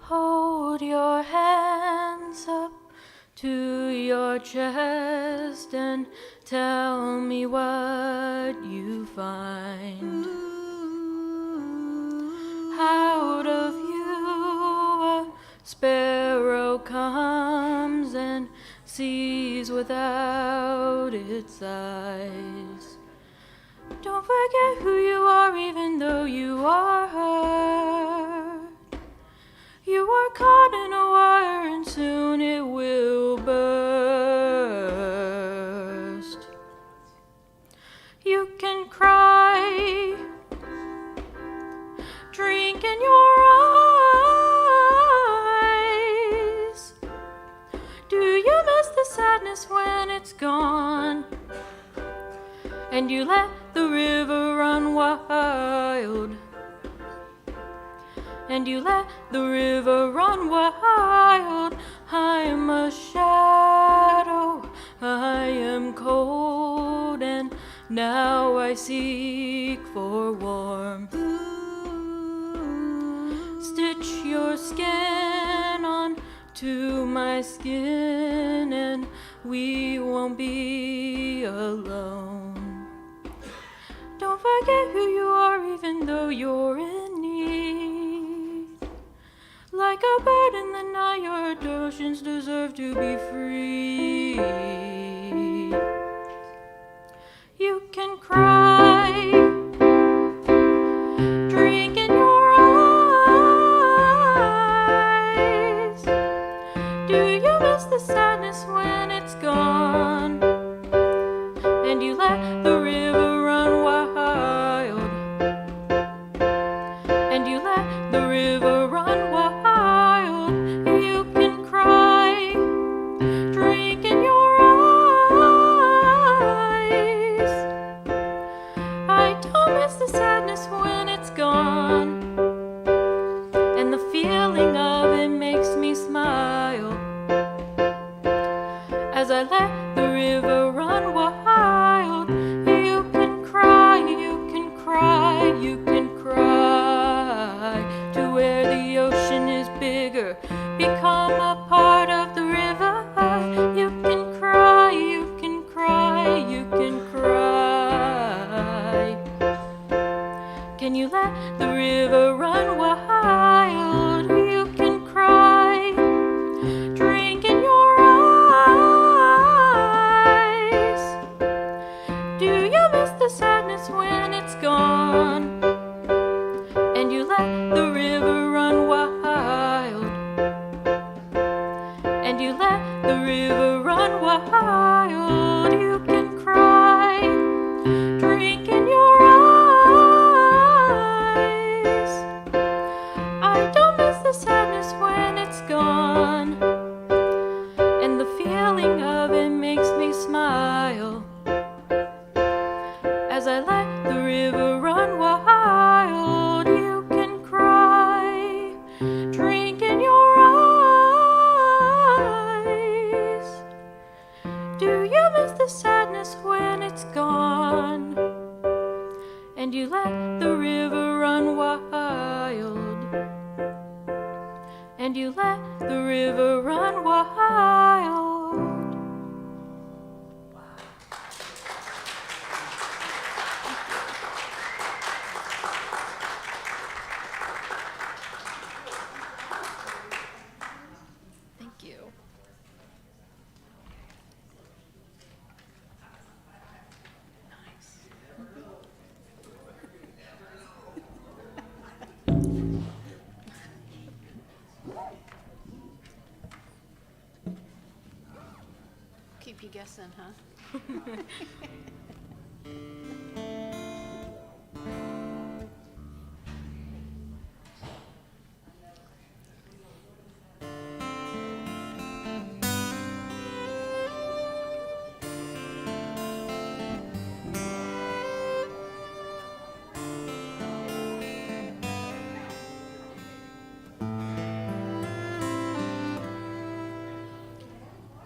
Hold your hands up to your chest and tell me what you find. Out of you a sparrow comes and sees without its eyes. Don't forget who you are even though you are hurt. You are caught in a wire and soon it will burst. You can cry, drink in your eyes. Do you miss the sadness when it's gone? And you let the river run wild. And you let the river run wild. I'm a shadow, I am cold, and now I seek for warmth. Stitch your skin on to my skin, and we won't be alone. Don't forget who you are even though you're in need. Like a bird in the night, your oceans deserve to be free. You can cry, drink in your eyes. Do you miss the sadness when it's gone? And you let the river run wild. And you let the river run wild. You can cry, drink in your eyes. I don't miss the sadness when it's gone, and the feeling of it makes me smile as I let the river run wild. You can cry, you can cry, you can cry to where the ocean is bigger. Become a part of the river. You can cry, you can cry, you can cry. Can you let the river run wild? You can cry, drink in your eyes. Do you miss the sadness when it's gone? And you let the river run wild. And you let the river run wild. You can cry, drink in your eyes. I don't miss the sadness when it's gone, and the feeling of it makes me smile as I let the river run wild. You can cry, drink in your eyes. Do you miss the sadness when it's gone? And you let the river run wild. And you let the river run wild. Thank you. Nice. Keep you guessing, huh?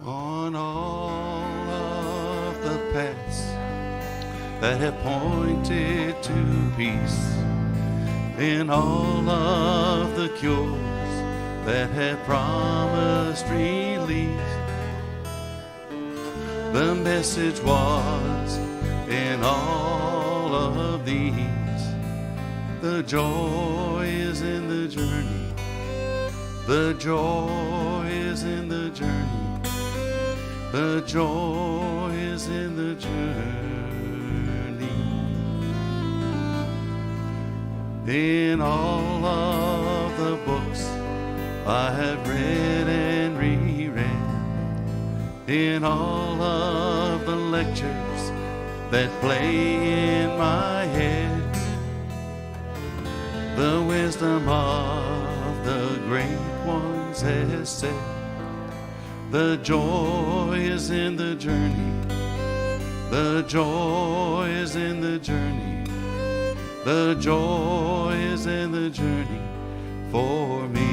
On all of the paths that have pointed to peace, in all of the cures that had promised release. The message was in all of these. The joy is in the journey. The joy is in the journey. The joy is in the journey. In all of the books I have read and reread, in all of the lectures that play in my head, the wisdom of the great ones has said, the joy is in the journey. The joy is in the journey. The joy is in the journey for me.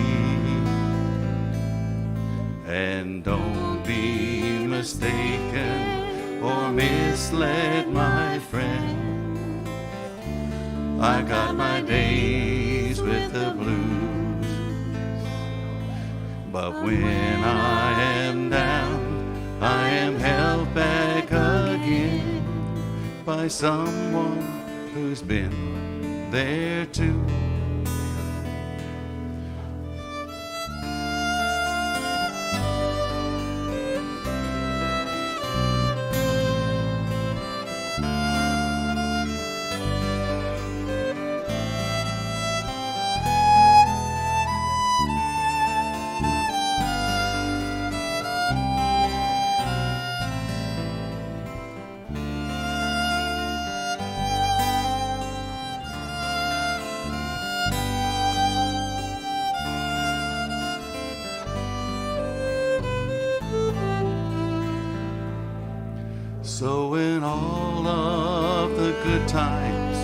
And don't be mistaken or misled, my friend. I got my days with the blues, but when I am down, I am held back again by someone who's been there too. So in all of the good times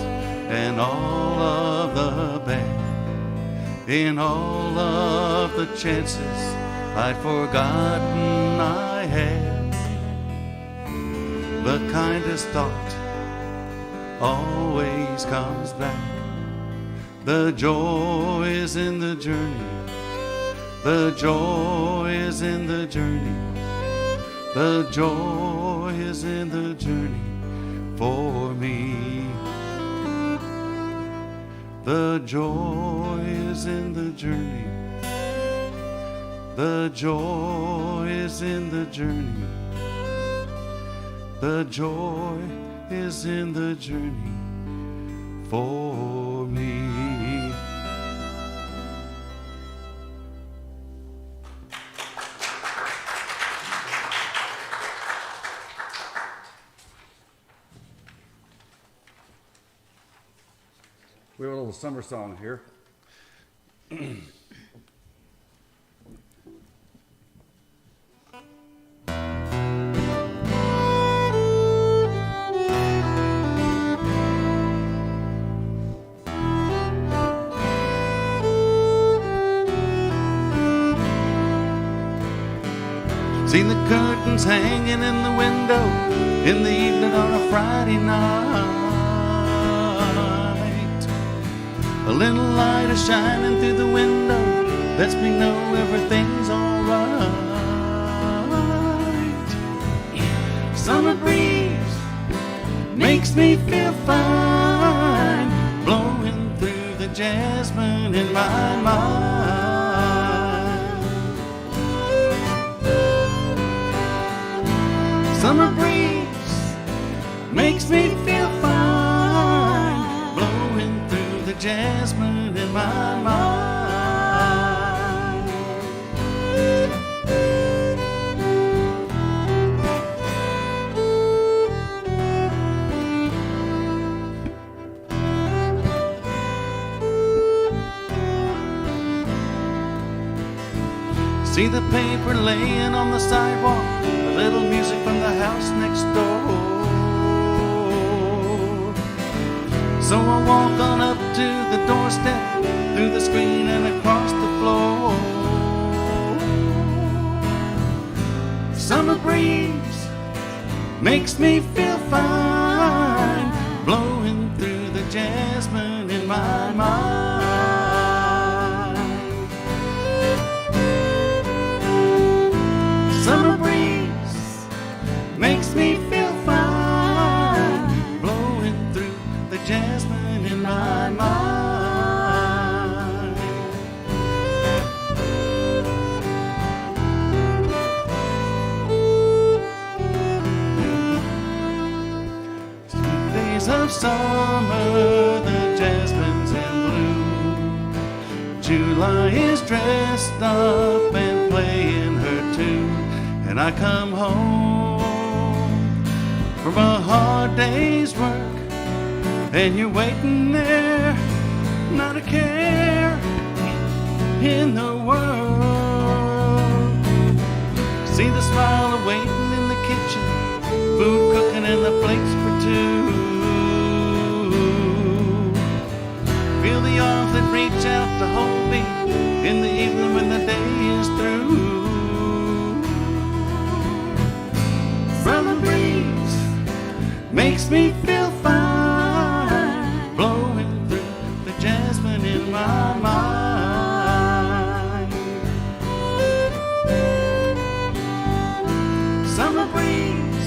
and all of the bad, in all of the chances I'd forgotten I had, the kindest thought always comes back. The joy is in the journey. The joy is in the journey. The joy is in the journey for me. The joy is in the journey. The joy is in the journey. The joy is in the journey for me. We have a little summer song here. Seen the curtains hanging in the window in the evening on a Friday night. A little light is shining through the window, lets me know everything's alright. Summer breeze makes me feel fine, blowing through the jasmine in my mind. Summer breeze makes me feel fine, blowing through the jasmine in my mind. See the paper laying on the sidewalk, a little music from the house next door. So I walk on up to the doorstep, through the screen and across the floor. Summer breeze makes me feel fine, blowing through the jasmine in my mind. days of summer, the jasmine's in bloom. July is dressed up and playing her tune. And I come home from a hard day's work, and you're waiting there, not a care in the world. See the smile of waiting in the kitchen, food cooking and the plates for two. Feel the arms that reach out to hold me in the evening when the day is through. Summer breeze makes me feel fine, blowing through the jasmine in my mind. Summer breeze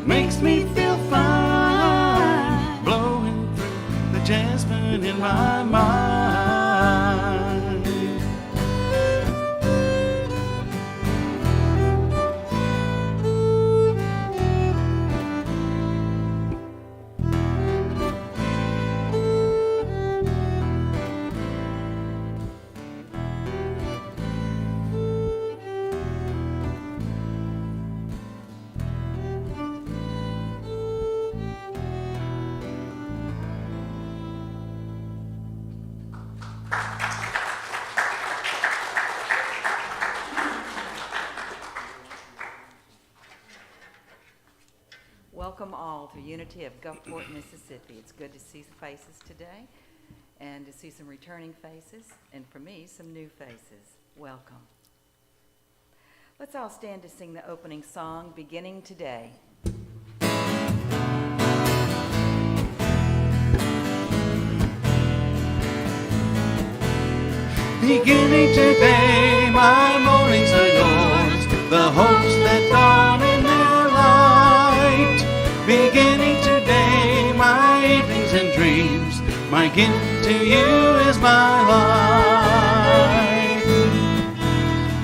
makes me feel fine, blowing through the jasmine in my mind. Welcome all to Unity of Gulfport, Mississippi. It's good to see faces today and to see some returning faces, and for me, some new faces. Welcome. Let's all stand to sing the opening song, Beginning Today. Beginning today, my mornings are yours, the hopes that dawn in their light. Beginning today, my evenings and dreams, my gift to you is my life.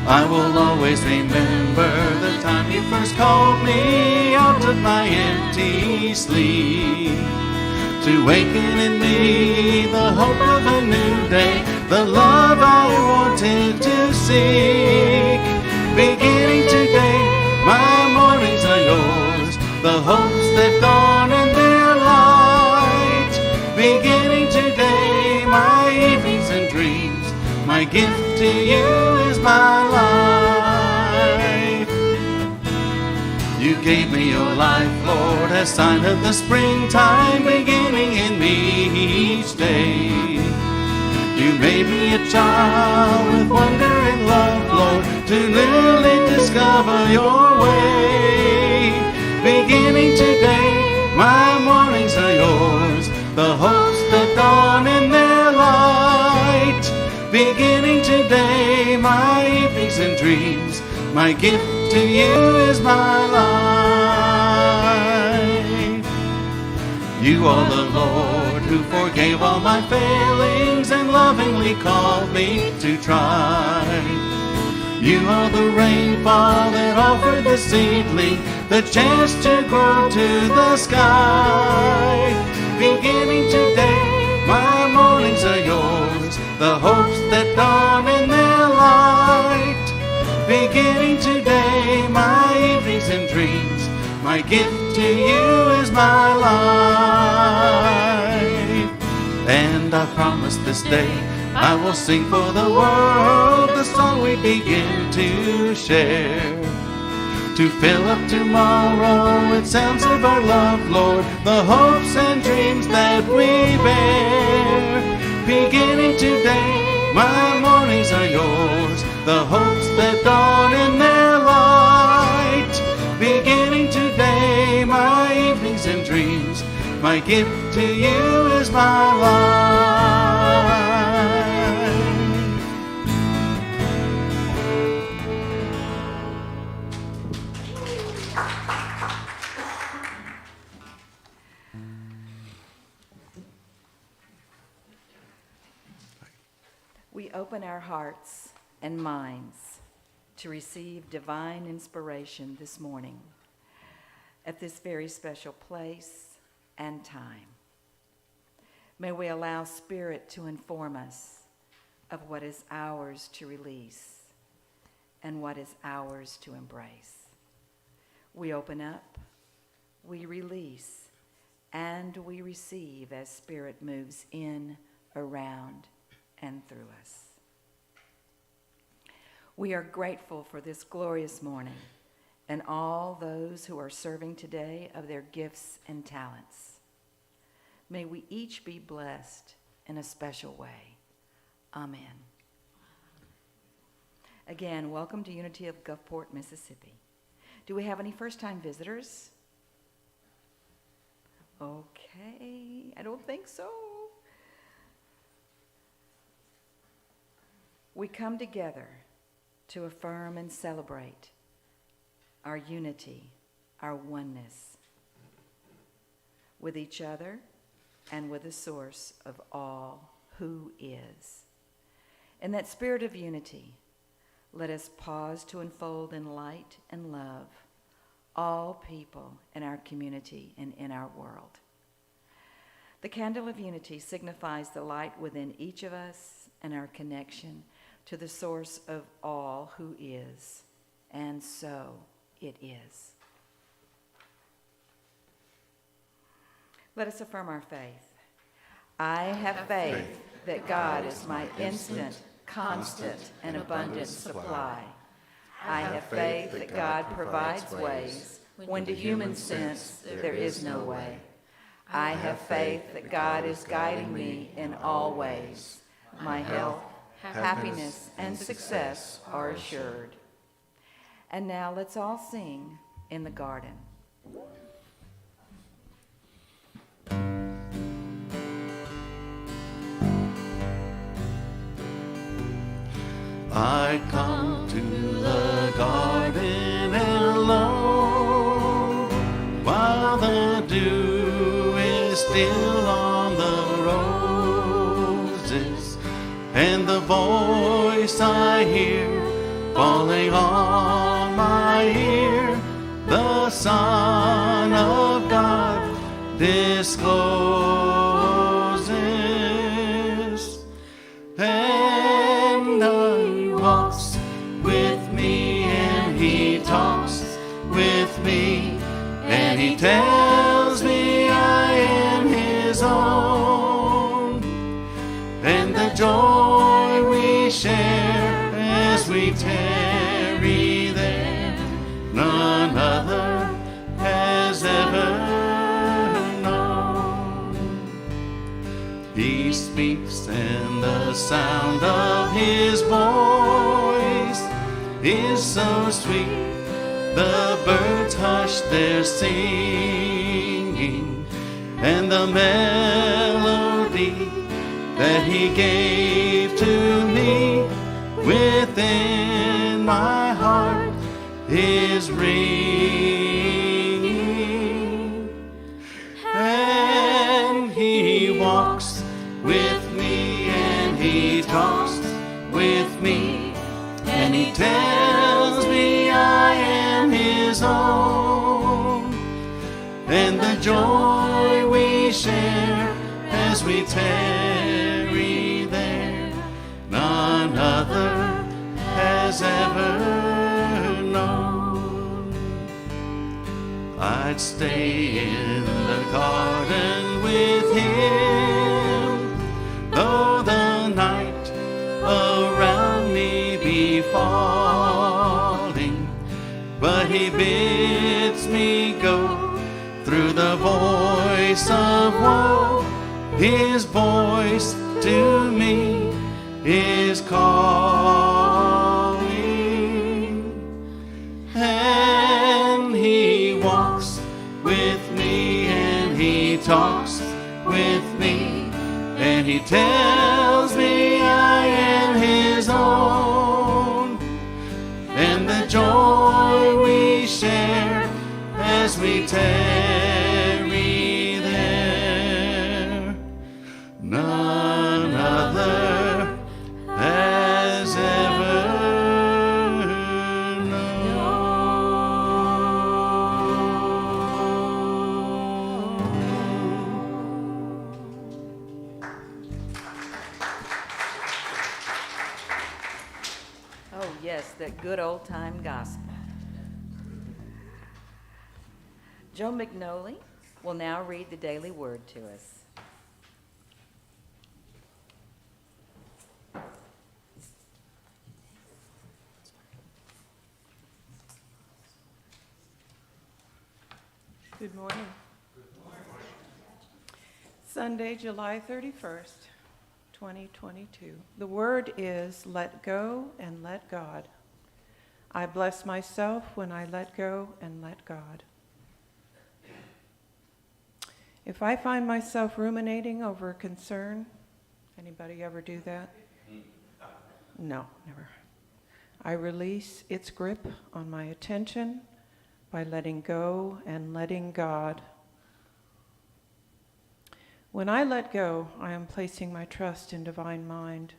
I will always remember the time you first called me out of my empty sleep, to waken in me the hope of a new day, the love I wanted to seek. Beginning today, my mornings are yours, the hopes that dawn in their light. Beginning today, my evenings and dreams, my gift to you is my life. You gave me your life, Lord, as sign of the springtime beginning in me each day. You made me a child with wonder and love, Lord, to newly discover your way. Beginning today, my mornings are yours, the hopes that dawn in their light. Beginning today, my evenings and dreams, my gift to you is my life. You are the Lord who forgave all my failings and lovingly called me to try. You are the rainfall that offered the seedling the chance to grow to the sky. Beginning today, my mornings are yours, the hopes that dawn in their light. Beginning today, my evenings and dreams, my gift to you is my life. And I promise this day I will sing for the world the song we begin to share, to fill up tomorrow with sounds of our love, Lord, the hopes and dreams that we bear. Beginning today, my mornings are yours, the hopes that dawn in their light. Beginning today, my evenings and dreams, my gift to you is my life. We open our hearts and minds to receive divine inspiration this morning at this very special place and time. May we allow Spirit to inform us of what is ours to release and what is ours to embrace. We open up, we release, and we receive as Spirit moves in, around, and through us. We are grateful for this glorious morning and all those who are serving today of their gifts and talents. May we each be blessed in a special way. Amen. Again, welcome to Unity of Gulfport, Mississippi. Do we have any first-time visitors? Okay, I don't think so. We come together to affirm and celebrate our unity, our oneness with each other and with the source of all who is. In that spirit of unity, let us pause to unfold in light and love all people in our community and in our world. The candle of unity signifies the light within each of us and our connection to the source of all who is, and so it is. Let us affirm our faith. I have faith that God is my instant, constant, and abundant supply. I have faith that God provides ways when to human sense there is no way. I have faith that God is guiding me in all ways. My health, happiness, and success are assured. And now let's all sing In the Garden. I come to the garden alone, while the dew is still on the roses, and the voice I hear falling on my ear, the Son of God discloses. And He walks with me, and He talks with me, and He tells me I am His own. And the joy we share as we tarry there, none other has ever known. He speaks, and the sound of His voice is so sweet, the birds hush their singing, and the melody that He gave to me within my heart is ringing. And He walks with me, and He talks with me, and He tells me I am His own. And the joy we share as we tarry there, none other has ever known. I'd stay in the garden with Him, though the night around me be falling, but He bids me go through the voice of woe. His voice to me is calling, and He walks with me, and He talks with me, and He tells me I am His own. And the joy we share as we tarry there, none other has ever known. that good old-time gospel. Joe McNoley will now read the daily word to us. Good morning. Sunday, July 31st, 2022. The word is let go and let God. I bless myself when I let go and let God. If I find myself ruminating over a concern, anybody ever do that? No, never. I release its grip on my attention by letting go and letting God. When I let go, I am placing my trust in divine mind,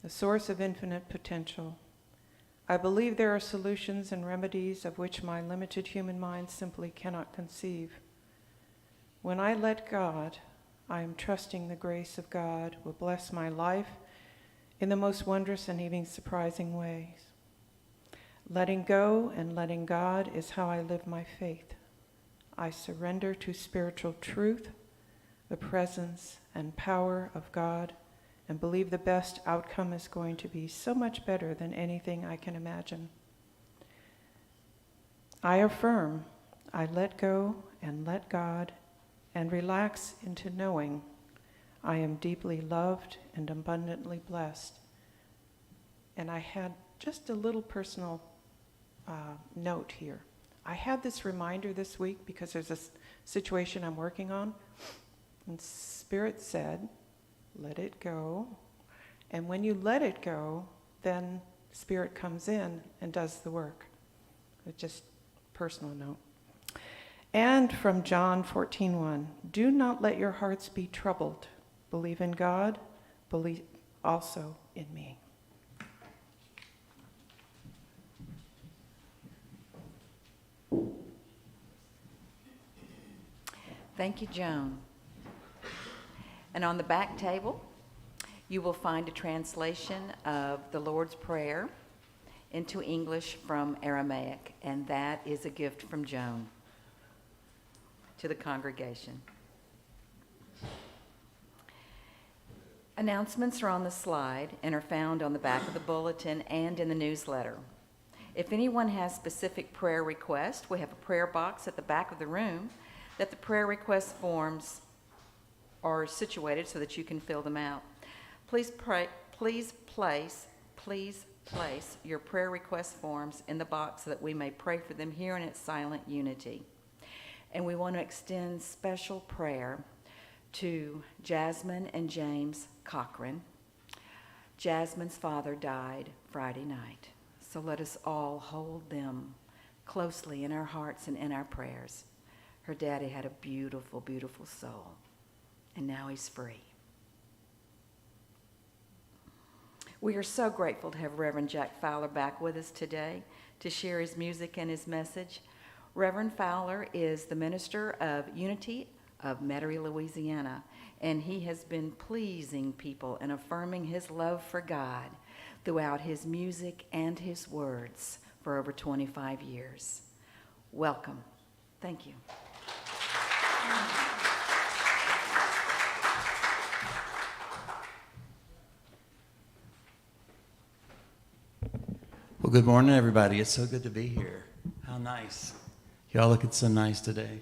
the source of infinite potential. I believe there are solutions and remedies of which my limited human mind simply cannot conceive. When I let God, I am trusting the grace of God will bless my life in the most wondrous and even surprising ways. Letting go and letting God is how I live my faith. I surrender to spiritual truth, the presence and power of God, and believe the best outcome is going to be so much better than anything I can imagine. I affirm, I let go and let God and relax into knowing I am deeply loved and abundantly blessed. And I had just a little personal note here. I had this reminder this week because there's a situation I'm working on. And Spirit said, let it go. And when you let it go, then Spirit comes in and does the work. It's just a personal note. And from John 14:1, do not let your hearts be troubled. Believe in God, believe also in me. Thank you, Joan. And on the back table, you will find a translation of the Lord's Prayer into English from Aramaic, and that is a gift from Joan to the congregation. Announcements are on the slide and are found on the back of the bulletin and in the newsletter. If anyone has specific prayer requests, we have a prayer box at the back of the room that the prayer request forms are situated so that you can fill them out. Please place your prayer request forms in the box so that we may pray for them here in its silent unity. And we want to extend special prayer to Jasmine and James Cochran. Jasmine's father died Friday night, so let us all hold them closely in our hearts and in our prayers. Her daddy had a beautiful, beautiful soul, and now he's free. We are so grateful to have Reverend Jack Fowler back with us today to share his music and his message. Reverend Fowler is the minister of Unity of Metairie, Louisiana, and he has been pleasing people and affirming his love for God throughout his music and his words for over 25 years. Welcome. Thank you. Well, good morning, everybody. It's so good to be here. How nice. Y'all looking so nice today.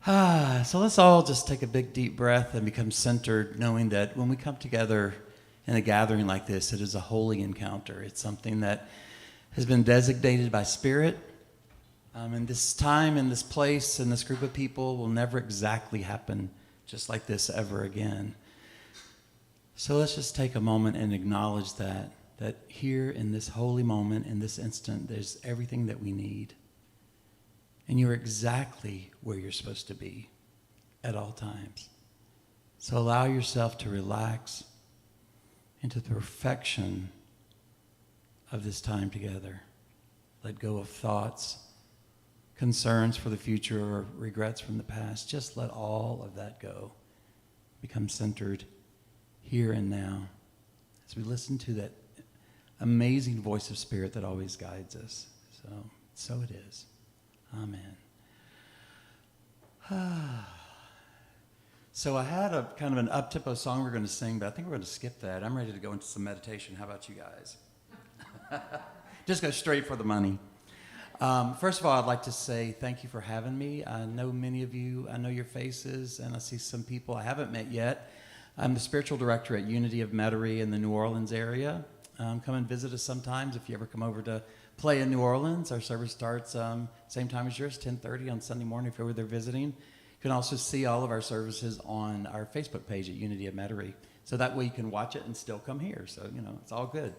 So let's all just take a big, deep breath and become centered, knowing that when we come together in a gathering like this, it is a holy encounter. It's something that has been designated by Spirit. And this time and this place and this group of people will never exactly happen just like this ever again. So let's just take a moment and acknowledge that here in this holy moment, in this instant, there's everything that we need. And you're exactly where you're supposed to be at all times. So allow yourself to relax into the perfection of this time together. Let go of thoughts, concerns for the future, or regrets from the past. Just let all of that go. Become centered here and now as we listen to that amazing voice of Spirit that always guides us. So it is. Amen. So I had a kind of an up-tempo song we're going to sing, but I think we're going to skip that. I'm ready to go into some meditation. How about you guys? Just go straight for the money. First of all, I'd like to say thank you for having me. I know many of you. I know your faces, and I see some people I haven't met yet. I'm the spiritual director at Unity of Metairie in the New Orleans area. Come and visit us sometimes if you ever come over to play in New Orleans. Our service starts same time as yours, 10:30 on Sunday morning if you're over there visiting. You can also see all of our services on our Facebook page at Unity of Metairie. So that way you can watch it and still come here. So, it's all good.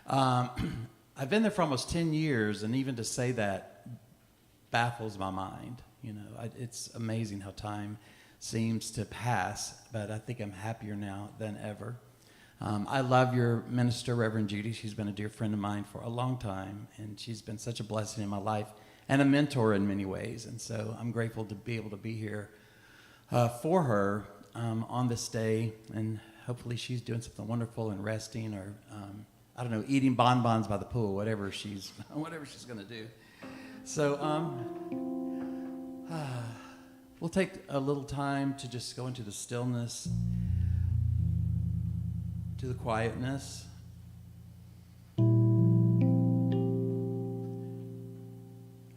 I've been there for almost 10 years, and even to say that baffles my mind. It's amazing how time seems to pass, but I think I'm happier now than ever. I love your minister, Reverend Judy. She's been a dear friend of mine for a long time, and she's been such a blessing in my life and a mentor in many ways. And so I'm grateful to be able to be here for her on this day, and hopefully she's doing something wonderful and resting, or I don't know, eating bonbons by the pool, whatever she's going to do. So we'll take a little time to just go into the stillness, to the quietness.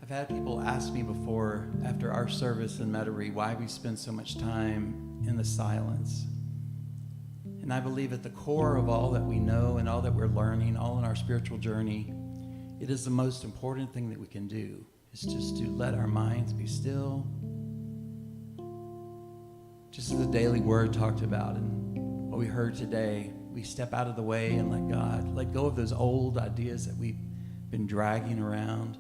I've had people ask me before, after our service in Metairie, why we spend so much time in the silence. And I believe at the core of all that we know and all that we're learning, all in our spiritual journey, it is the most important thing that we can do, is just to let our minds be still. Just as the daily word talked about and what we heard today, we step out of the way and let God, let go of those old ideas that we've been dragging around,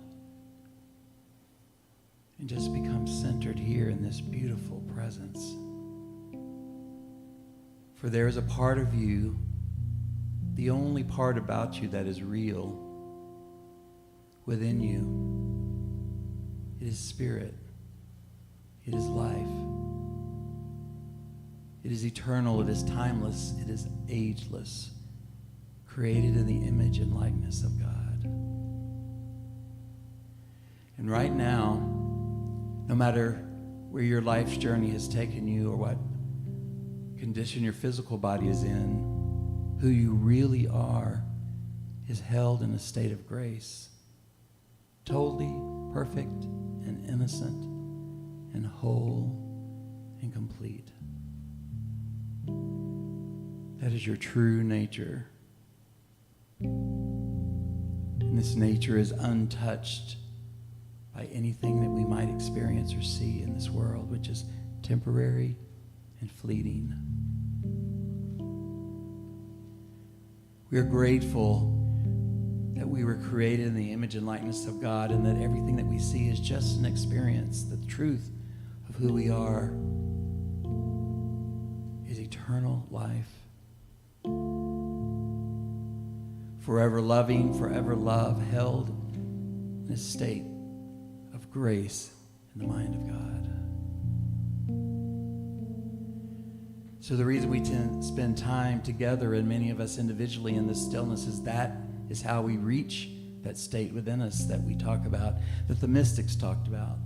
and just become centered here in this beautiful presence. For there is a part of you, the only part about you that is real within you. It is spirit. It is life. It is eternal. It is timeless. It is ageless. Created in the image and likeness of God. And right now, no matter where your life's journey has taken you or what condition your physical body is in, who you really are is held in a state of grace, totally perfect and innocent and whole and complete. That is your true nature. And this nature is untouched by anything that we might experience or see in this world, which is temporary and fleeting. We are grateful that we were created in the image and likeness of God, and that everything that we see is just an experience. The truth of who we are is eternal life. Forever loving, forever love, held in a state of grace in the mind of God. So the reason we tend to spend time together, and many of us individually in this stillness, is that is how we reach that state within us that we talk about, that the mystics talked about.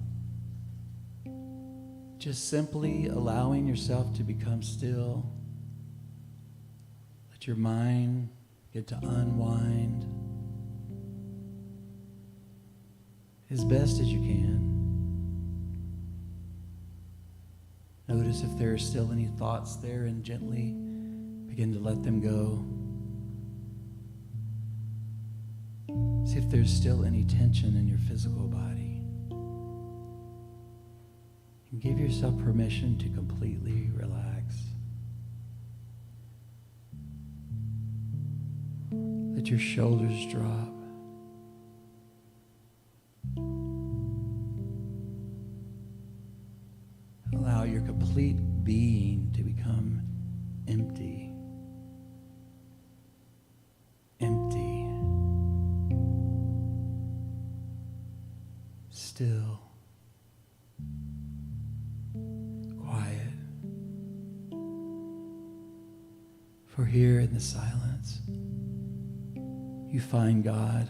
Just simply allowing yourself to become still. Let your mind get to unwind as best as you can. Notice if there are still any thoughts there, and gently begin to let them go. See if there's still any tension in your physical body. And give yourself permission to completely relax. Let your shoulders drop. Allow your complete being to become empty. Empty. Still. Quiet. For here in the silence, you find God.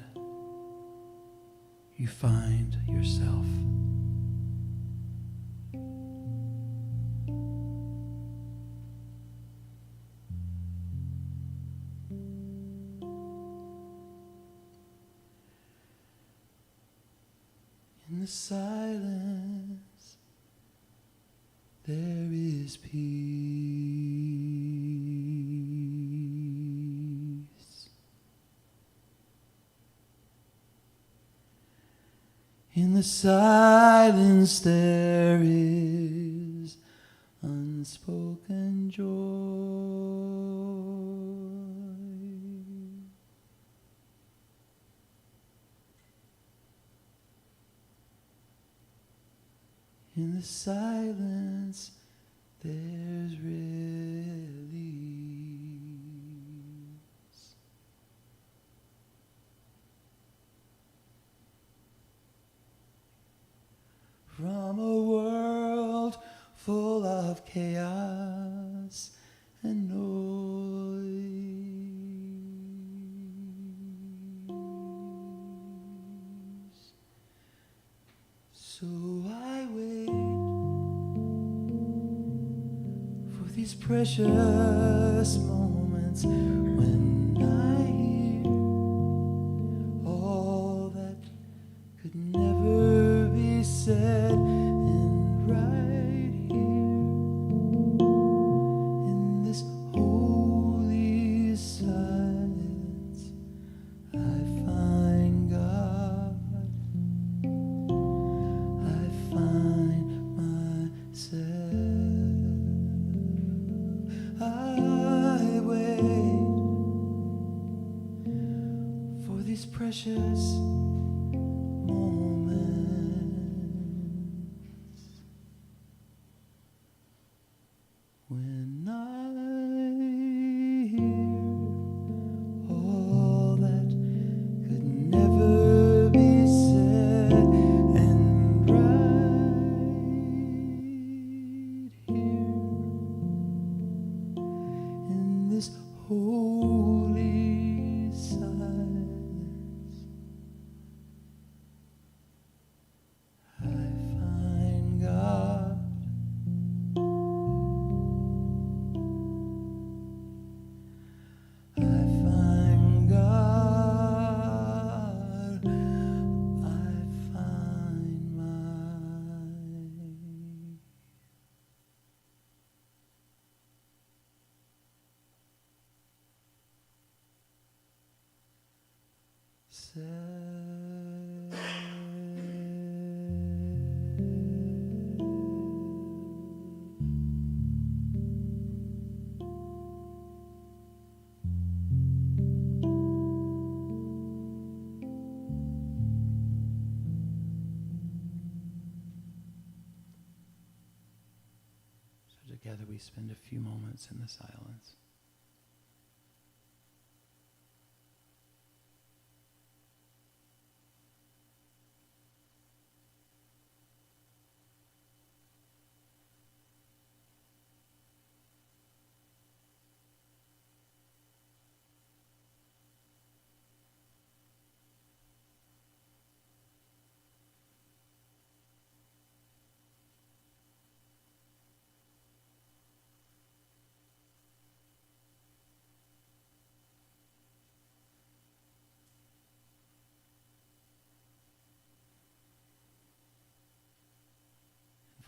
You find yourself. In the silence, there is peace. In the silence, there is unspoken joy. In the silence, there's release. From a world full of chaos and noise. So I wait for these precious moments when I hear all that could never be said, and right here in this holy silence I find God. I find myself. I wait for these precious moments when I hear all that could never be said, and right here in this holy silence I find God. I find God. I find So together we spend a few moments in the silence.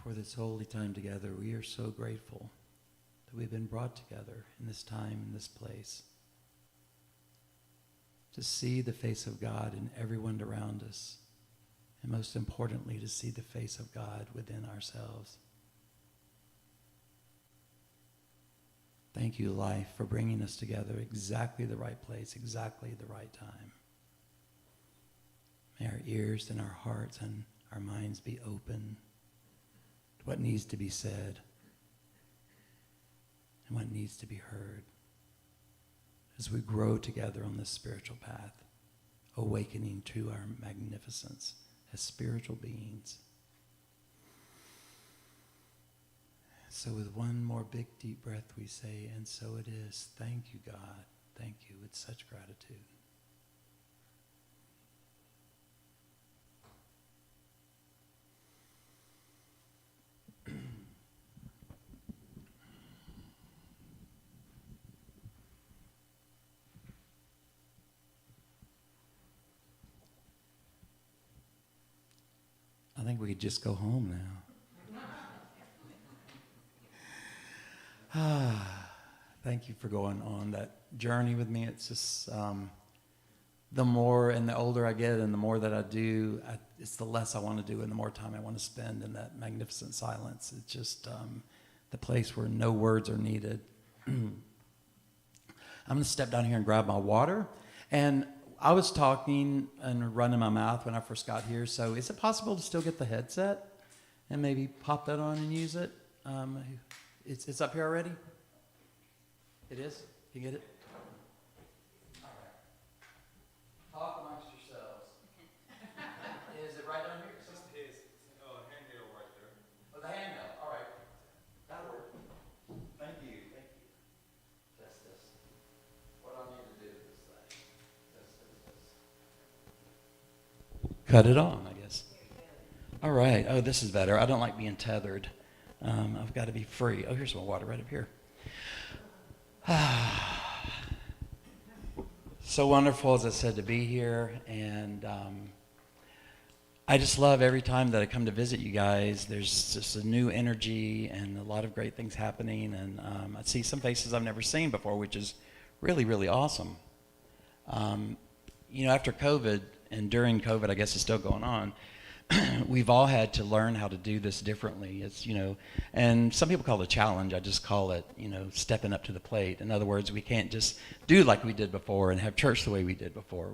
For this holy time together, we are so grateful that we've been brought together in this time, in this place, to see the face of God in everyone around us, and most importantly, to see the face of God within ourselves. Thank you, life, for bringing us together exactly the right place, exactly the right time. May our ears and our hearts and our minds be open to what needs to be said and what needs to be heard as we grow together on this spiritual path, awakening to our magnificence as spiritual beings. So with one more big deep breath we say, and so it is. Thank you, God. Thank you with such gratitude. think we could just go home now. Thank you for going on that journey with me. It's just the more and the older I get and the more that I do, it's the less I want to do and the more time I want to spend in that magnificent silence. It's just the place where no words are needed. I'm going to step down here and grab my water. And I was talking and running my mouth when I first got here, so is it possible to still get the headset and maybe pop that on and use it? It's up here already? It is? You get it? All right. Talk amongst yourselves. Is it right down here? His handheld right there. Oh, the handheld. All right. That'll work. Thank you. Thank you. Test this. What do I need to do with this thing? Test. Cut it on, I guess. All right. Oh, this is better. I don't like being tethered. I've got to be free. Oh, here's my water right up here. So wonderful, as I said, to be here, and I just love every time that I come to visit you guys. There's just a new energy and a lot of great things happening, and I see some faces I've never seen before, which is really, really awesome. After COVID, and during COVID, I guess it's still going on, we've all had to learn how to do this differently. It's, and some people call it a challenge. I just call it, stepping up to the plate. In other words, we can't just do like we did before and have church the way we did before.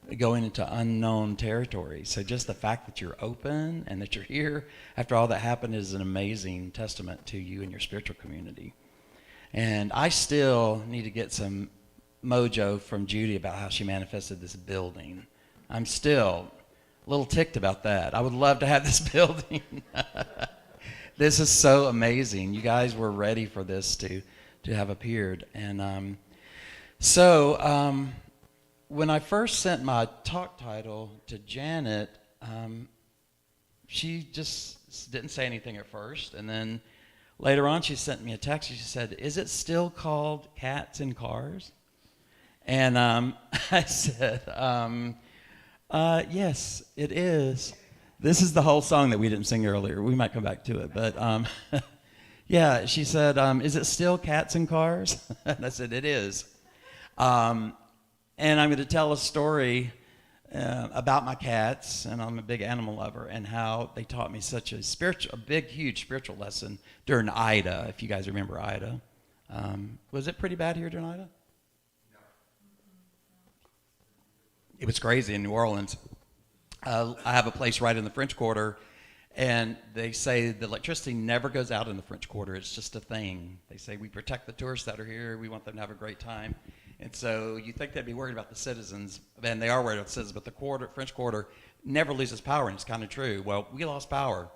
We're going into unknown territory. So just the fact that you're open and that you're here after all that happened is an amazing testament to you and your spiritual community. And I still need to get some mojo from Judy about how she manifested this building. I'm still a little ticked about that. I would love to have this building. This is so amazing. You guys were ready for this to have appeared. And when I first sent my talk title to Janet, she just didn't say anything at first. And then later on, she sent me a text. She said, "Is it still called Cats in Cars?" And I said, yes, it is. This is the whole song that we didn't sing earlier. We might come back to it. But yeah, she said, "Is it still Cats in Cars?" And I said, "It is." And I'm going to tell a story about my cats, and I'm a big animal lover, and how they taught me such a big, huge spiritual lesson during Ida, if you guys remember Ida. Was it pretty bad here during Ida? It was crazy in New Orleans. I have a place right in the French Quarter, and they say the electricity never goes out in the French Quarter. It's just a thing. They say we protect the tourists that are here. We want them to have a great time. And so you think they'd be worried about the citizens, and they are worried about the citizens, but the French Quarter never loses power, and it's kind of true. Well, we lost power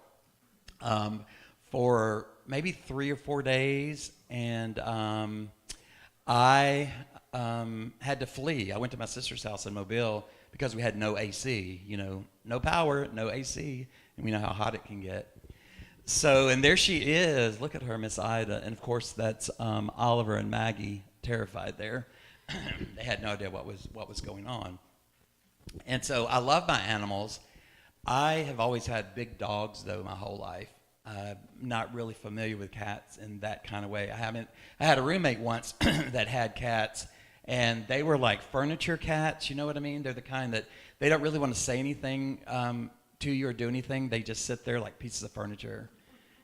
for maybe 3 or 4 days, and I had to flee. I went to my sister's house in Mobile because we had no AC, no power, no AC, and we know how hot it can get. So, and there she is. Look at her, Miss Ida. And of course, that's Oliver and Maggie, terrified there. They had no idea what was going on. And so I love my animals. I have always had big dogs, though, my whole life. Not really familiar with cats in that kind of way. I had a roommate once that had cats, and they were like furniture cats. You know what I mean? They're the kind that they don't really want to say anything to you or do anything. They just sit there like pieces of furniture,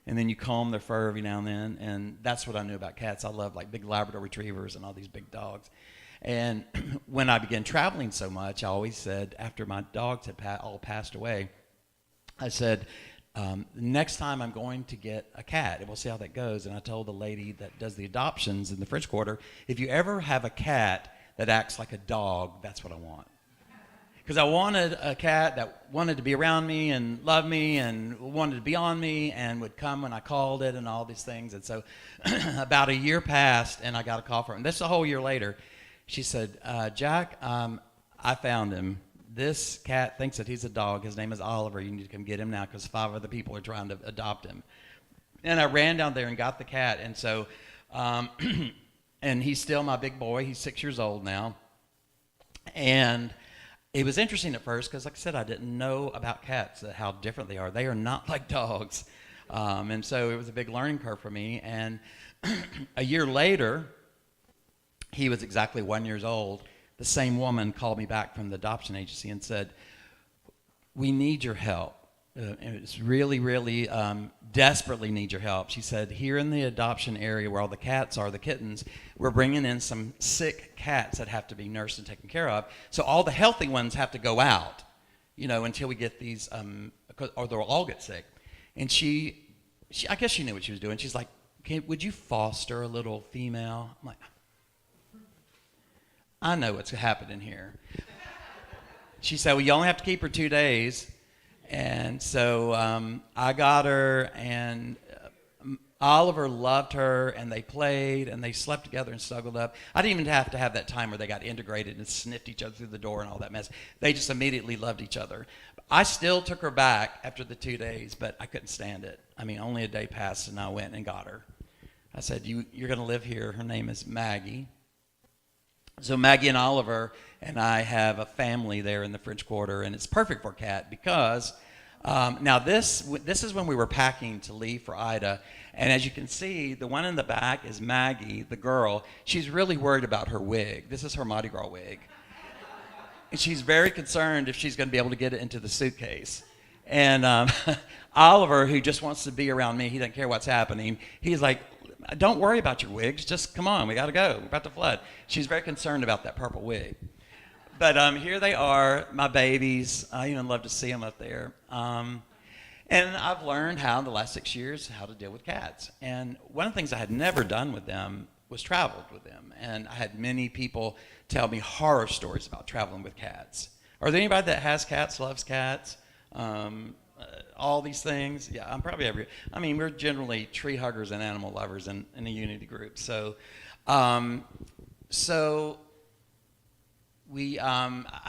and then you comb their fur every now and then. And that's what I knew about cats. I love like big Labrador retrievers and all these big dogs. And when I began traveling so much, I always said, after my dogs had all passed away, I said, next time I'm going to get a cat, and we'll see how that goes. And I told the lady that does the adoptions in the French Quarter, if you ever have a cat that acts like a dog, that's what I want. Because I wanted a cat that wanted to be around me and love me and wanted to be on me and would come when I called it and all these things. And so about a year passed, and I got a call from her. And this is a whole year later. She said, Jack, I found him. This cat thinks that he's a dog. His name is Oliver. You need to come get him now because 5 other people are trying to adopt him. And I ran down there and got the cat. And so, and he's still my big boy. He's 6 years old now. And it was interesting at first because, like I said, I didn't know about cats, how different they are. They are not like dogs. And so it was a big learning curve for me. And a year later, he was exactly 1 year old. The same woman called me back from the adoption agency and said, we need your help. It's really, really desperately need your help. She said, here in the adoption area where all the cats are, the kittens, we're bringing in some sick cats that have to be nursed and taken care of. So all the healthy ones have to go out, until we get these, or they'll all get sick. And she I guess she knew what she was doing. She's like, would you foster a little female? I'm like, I know what's happening here. She said, well, you only have to keep her 2 days. And so I got her, and Oliver loved her, and they played, and they slept together and snuggled up. I didn't even have to have that time where they got integrated and sniffed each other through the door and all that mess. They just immediately loved each other. I still took her back after the 2 days, but I couldn't stand it. I mean, only a day passed, and I went and got her. I said, you're going to live here. Her name is Maggie. So Maggie and Oliver and I have a family there in the French Quarter, and it's perfect for a cat because now this is when we were packing to leave for Ida, and as you can see, the one in the back is Maggie, the girl. She's really worried about her wig. This is her Mardi Gras wig. And she's very concerned if she's going to be able to get it into the suitcase. And Oliver, who just wants to be around me, he doesn't care what's happening. He's like, don't worry about your wigs. Just come on. We got to go. We're about to flood. She's very concerned about that purple wig. But here they are, my babies. I even love to see them up there. And I've learned how in the last 6 years how to deal with cats. And one of the things I had never done with them was traveled with them. And I had many people tell me horror stories about traveling with cats. Are there anybody that has cats, loves cats? All these things? Yeah, I'm probably we're generally tree huggers and animal lovers in a Unity group. So, I've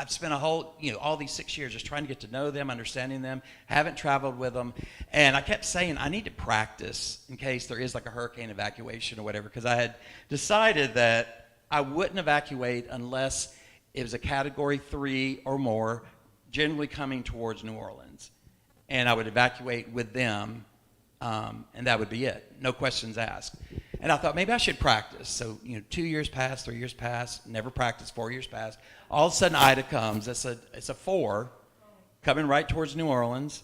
spent all these 6 years just trying to get to know them, understanding them, haven't traveled with them. And I kept saying, I need to practice in case there is like a hurricane evacuation or whatever, because I had decided that I wouldn't evacuate unless it was a Category 3 or more, generally coming towards New Orleans. And I would evacuate with them, and that would be it. No questions asked. And I thought maybe I should practice. So, 2 years passed, 3 years passed, never practiced, 4 years passed. All of a sudden, Ida comes. It's a 4 coming right towards New Orleans.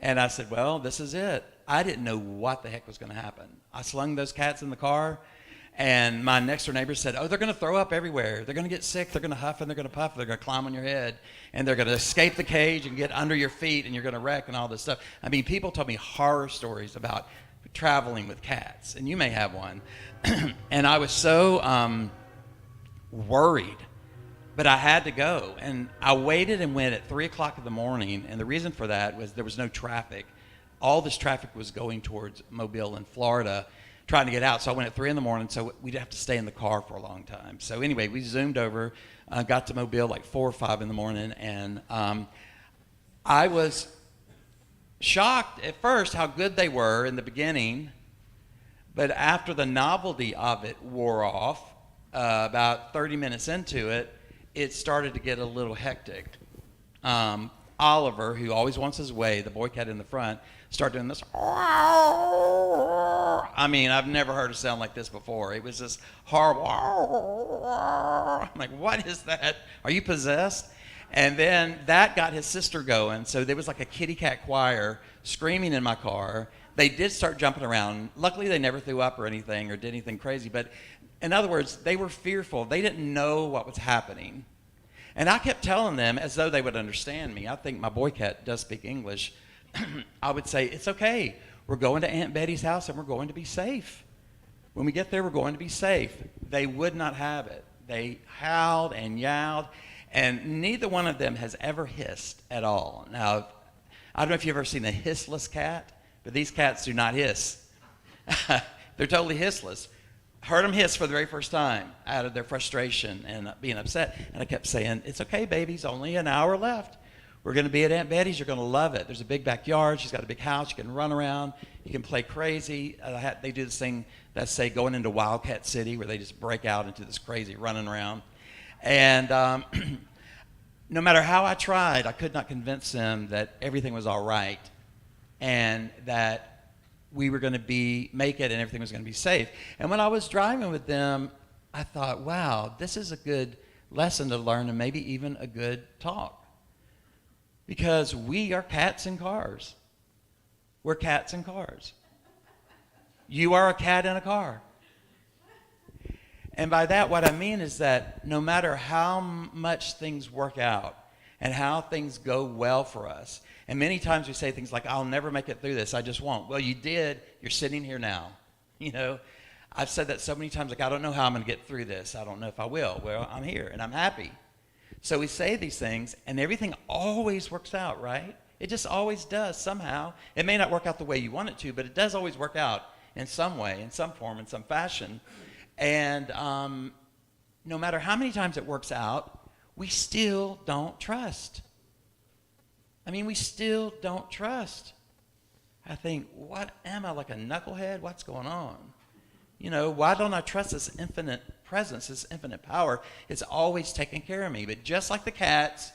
And I said, well, this is it. I didn't know what the heck was going to happen. I slung those cats in the car, and my next door neighbor said, oh, they're going to throw up everywhere. They're going to get sick. They're going to huff and they're going to puff. They're going to climb on your head, and they're going to escape the cage and get under your feet, and you're going to wreck and all this stuff. I mean, people told me horror stories about traveling with cats, and you may have one. And I was so worried, but I had to go. And I waited and went at 3 o'clock in the morning, and the reason for that was there was no traffic. All this traffic was going towards Mobile and Florida, trying to get out. So I went at 3 in the morning, so we'd have to stay in the car for a long time. So anyway, we zoomed over, got to Mobile like 4 or 5 in the morning, and I was shocked at first how good they were in the beginning, but after the novelty of it wore off, about 30 minutes into it, it started to get a little hectic. Oliver, who always wants his way, the boy cat in the front, started doing this. I mean, I've never heard a sound like this before. It was this horrible. I'm like, what is that? Are you possessed? And then that got his sister going. So there was like a kitty cat choir screaming in my car. They did start jumping around. Luckily, they never threw up or anything or did anything crazy. But in other words, they were fearful. They didn't know what was happening. And I kept telling them as though they would understand me. I think my boy cat does speak English. I would say, it's okay. We're going to Aunt Betty's house and we're going to be safe. When we get there, we're going to be safe. They would not have it. They howled and yowled. And neither one of them has ever hissed at all. Now, I don't know if you've ever seen a hissless cat, but these cats do not hiss. They're totally hissless. Heard them hiss for the very first time out of their frustration and being upset. And I kept saying, it's okay, babies, only an hour left. We're going to be at Aunt Betty's. You're going to love it. There's a big backyard. She's got a big house. You can run around. You can play crazy. They do this thing that's, say, going into Wildcat City where they just break out into this crazy running around. And no matter how I tried, I could not convince them that everything was all right and that we were going to make it and everything was going to be safe. And when I was driving with them, I thought, wow, this is a good lesson to learn and maybe even a good talk. Because we are cats in cars. We're cats in cars. You are a cat in a car. And by that, what I mean is that no matter how much things work out and how things go well for us, and many times we say things like, I'll never make it through this, I just won't. Well, you did. You're sitting here now. You know, I've said that so many times, like, I don't know how I'm going to get through this. I don't know if I will. Well, I'm here, and I'm happy. So we say these things, and everything always works out, right? It just always does somehow. It may not work out the way you want it to, but it does always work out in some way, in some form, in some fashion. And no matter how many times it works out, we still don't trust. I mean, we still don't trust. I think, what am I, like a knucklehead? What's going on? You know, why don't I trust this infinite presence, this infinite power? It's always taking care of me. But just like the cats,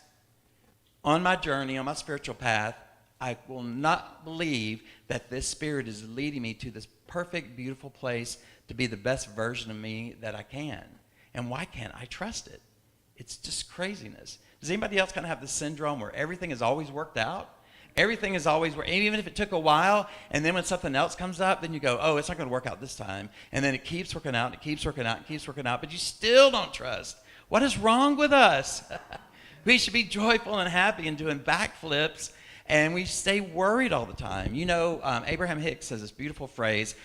on my journey, on my spiritual path, I will not believe that this Spirit is leading me to this perfect, beautiful place to be the best version of me that I can. And why can't I trust it? It's just craziness. Does anybody else kind of have this syndrome where everything is always worked out? Everything is always worked, even if it took a while, and then when something else comes up, then you go, oh, it's not going to work out this time. And then it keeps working out, and it keeps working out, and keeps working out, but you still don't trust. What is wrong with us? We should be joyful and happy and doing backflips, and we stay worried all the time. You know, Abraham Hicks says this beautiful phrase,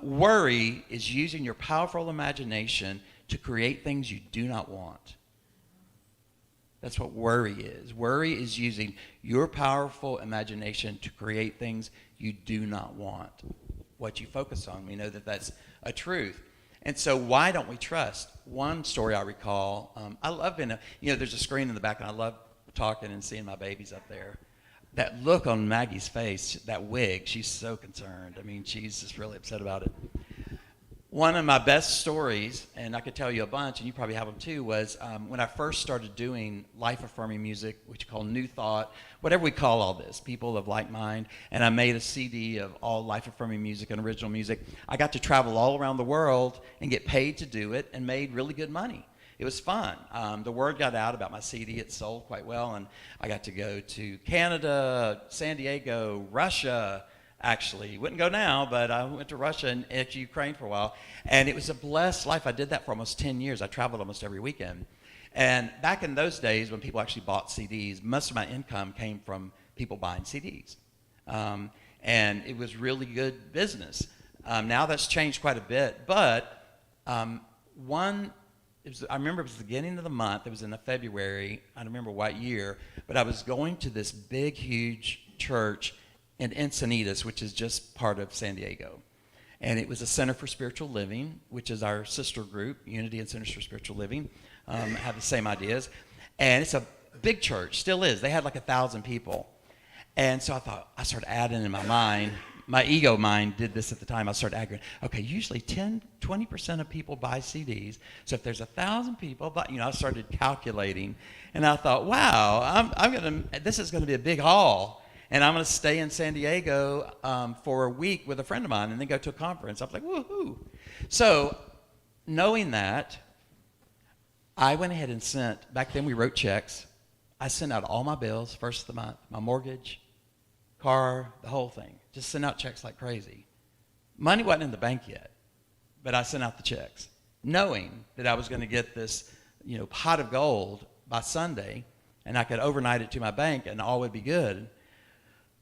worry is using your powerful imagination to create things you do not want. That's what worry is. Worry is using your powerful imagination to create things you do not want. What you focus on, we know that that's a truth. And so why don't we trust? One story I recall, I love there's a screen in the back, and I love talking and seeing my babies up there. That look on Maggie's face, that wig, she's so concerned. I mean, she's just really upset about it. One of my best stories, and I could tell you a bunch, and you probably have them too, was when I first started doing life-affirming music, which you call New Thought, whatever we call all this, people of like mind, and I made a CD of all life-affirming music and original music. I got to travel all around the world and get paid to do it and made really good money. It was fun. The word got out about my CD. It sold quite well, and I got to go to Canada, San Diego, Russia. Actually, wouldn't go now, but I went to Russia and to Ukraine for a while, and it was a blessed life. I did that for almost 10 years. I traveled almost every weekend. And back in those days when people actually bought CDs, most of my income came from people buying CDs. And it was really good business. Now that's changed quite a bit, but I remember it was the beginning of the month. It was in February. I don't remember what year, but I was going to this big, huge church in Encinitas, which is just part of San Diego. And it was a Center for Spiritual Living, which is our sister group, Unity and Centers for Spiritual Living, have the same ideas. And it's a big church, still is. They had like 1,000 people. And so I started adding in my mind, my ego mind did this at the time. I started aggregating, okay, usually 20% of people buy CDs. So if there's 1,000 people, I started calculating. And I thought, wow, this is going to be a big haul. And I'm going to stay in San Diego for a week with a friend of mine and then go to a conference. I was like, woohoo. So knowing that, I went ahead and sent, back then we wrote checks. I sent out all my bills, first of the month, my mortgage, car, the whole thing. Just sent out checks like crazy. Money wasn't in the bank yet, but I sent out the checks, knowing that I was going to get this, pot of gold by Sunday, and I could overnight it to my bank and all would be good.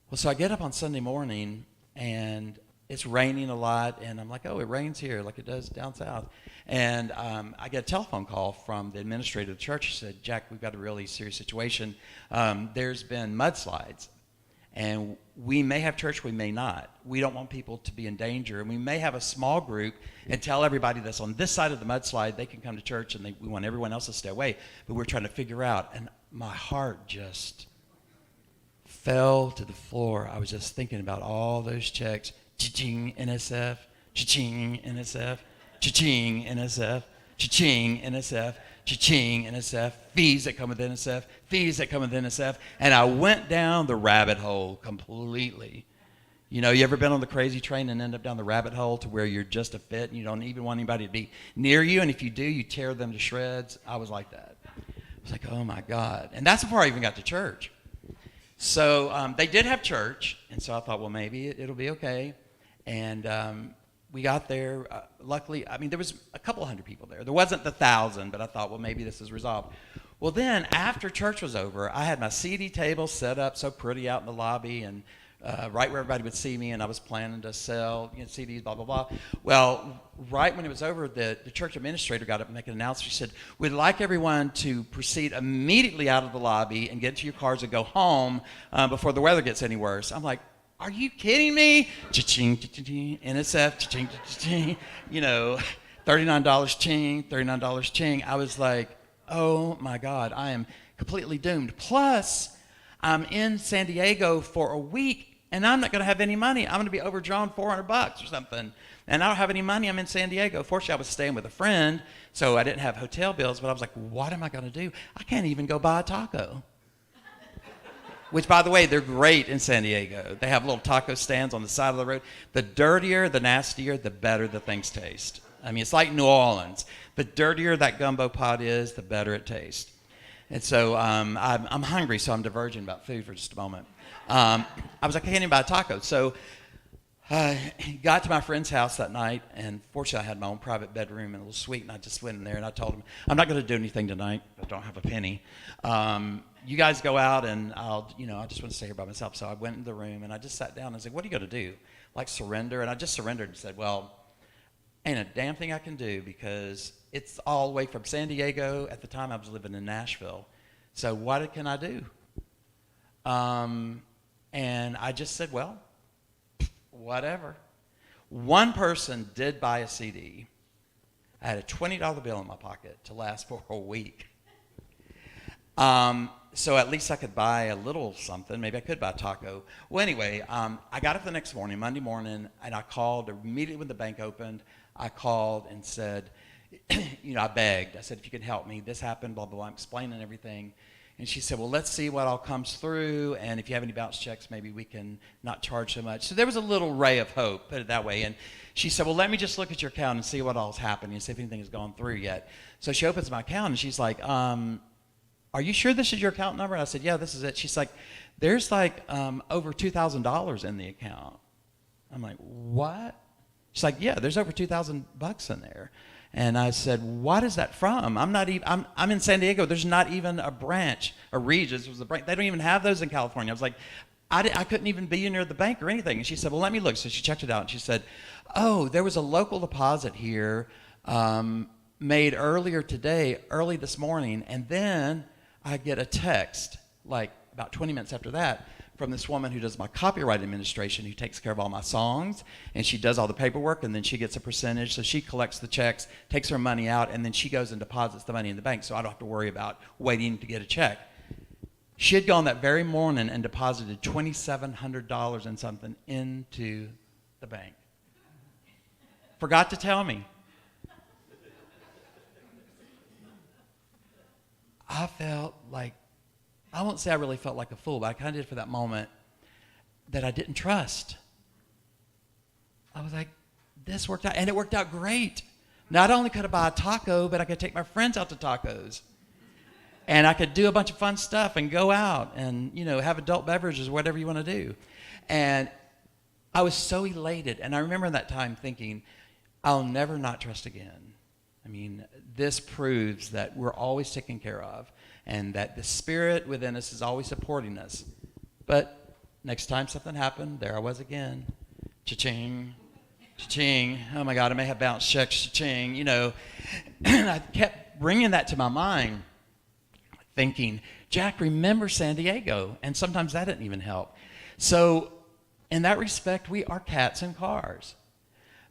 Well, so I get up on Sunday morning, and it's raining a lot, and I'm like, oh, it rains here like it does down south. And I get a telephone call from the administrator of the church. He said, Jack, we've got a really serious situation. There's been mudslides, and we may have church, we may not. We don't want people to be in danger, and we may have a small group and tell everybody that's on this side of the mudslide they can come to church, and we want everyone else to stay away. But we're trying to figure out, and my heart just fell to the floor. I was just thinking about all those checks. Cha-ching, NSF, cha-ching, NSF, cha-ching, NSF, cha-ching, NSF, cha-ching, NSF, fees that come with NSF, fees that come with NSF. And I went down the rabbit hole completely. You know, you ever been on the crazy train and end up down the rabbit hole to where you're just a fit and you don't even want anybody to be near you, and if you do, you tear them to shreds? I was like that. I was like, oh my God. And that's before I even got to church. So they did have church, and so I thought, well, maybe it'll be okay. And we got there. Luckily, I mean, there was a couple hundred people there. There wasn't the 1,000, but I thought, well, maybe this is resolved. Well, then, after church was over, I had my CD table set up so pretty out in the lobby, and right where everybody would see me, and I was planning to sell CDs, blah, blah, blah. Well, right when it was over, the church administrator got up and made an announcement. She said, we'd like everyone to proceed immediately out of the lobby and get into your cars and go home before the weather gets any worse. I'm like, are you kidding me? Cha-ching, cha-ching, NSF, cha-ching, cha-ching, $39 ching, $39 ching. I was like, oh my God, I am completely doomed. Plus, I'm in San Diego for a week, and I'm not going to have any money. I'm going to be overdrawn $400 or something, and I don't have any money. I'm in San Diego. Fortunately, I was staying with a friend, so I didn't have hotel bills, but I was like, what am I going to do? I can't even go buy a taco. Which, by the way, they're great in San Diego. They have little taco stands on the side of the road. The dirtier, the nastier, the better the things taste. I mean, it's like New Orleans. The dirtier that gumbo pot is, the better it tastes. And so I'm hungry, so I'm diverging about food for just a moment. I was like, I can't even buy a taco. So I got to my friend's house that night, and fortunately I had my own private bedroom and a little suite, and I just went in there and I told him, I'm not going to do anything tonight. I don't have a penny. You guys go out, and I just want to stay here by myself. So I went into the room, and I just sat down and I said, what are you going to do? Like, surrender? And I just surrendered and said, well, ain't a damn thing I can do, because it's all the way from San Diego. At the time, I was living in Nashville. So what can I do? And I just said, well, whatever. One person did buy a CD. I had a $20 bill in my pocket to last for a week. So at least I could buy a little something. Maybe I could buy a taco. Well, anyway, I got up the next morning, Monday morning, and I called immediately when the bank opened. I called and said, I begged. I said, if you could help me, this happened, blah, blah, blah. I'm explaining everything. And she said, well, let's see what all comes through, and if you have any bounce checks, maybe we can not charge so much. So there was a little ray of hope, put it that way. And she said, well, let me just look at your account and see what all's happening and see if anything has gone through yet. So she opens my account, and she's like, are you sure this is your account number? And I said, yeah, this is it. She's like, there's like over $2,000 in the account. I'm like, what? She's like, yeah, there's over $2,000 in there. And I said, what is that from? I'm in San Diego. There's not even a branch, a Regis was a branch. They don't even have those in California. I was like, I couldn't even be near the bank or anything. And she said, well, let me look. So she checked it out, and she said, oh, there was a local deposit here made earlier today, early this morning, and then I get a text, like about 20 minutes after that, from this woman who does my copyright administration, who takes care of all my songs, and she does all the paperwork, and then she gets a percentage. So she collects the checks, takes her money out, and then she goes and deposits the money in the bank, so I don't have to worry about waiting to get a check. She had gone that very morning and deposited $2,700 and something into the bank. Forgot to tell me. I felt like, I won't say I really felt like a fool, but I kind of did for that moment, that I didn't trust. I was like, this worked out, and it worked out great. Not only could I buy a taco, but I could take my friends out to tacos. And I could do a bunch of fun stuff and go out and, have adult beverages, whatever you want to do. And I was so elated. And I remember that time thinking, I'll never not trust again. I mean, this proves that we're always taken care of, and that the Spirit within us is always supporting us. But next time something happened, there I was again. Cha-ching, cha-ching. Oh my God, I may have bounced checks, cha-ching, And I kept bringing that to my mind, thinking, Jack, remember San Diego. And sometimes that didn't even help. So in that respect, we are cats in cars.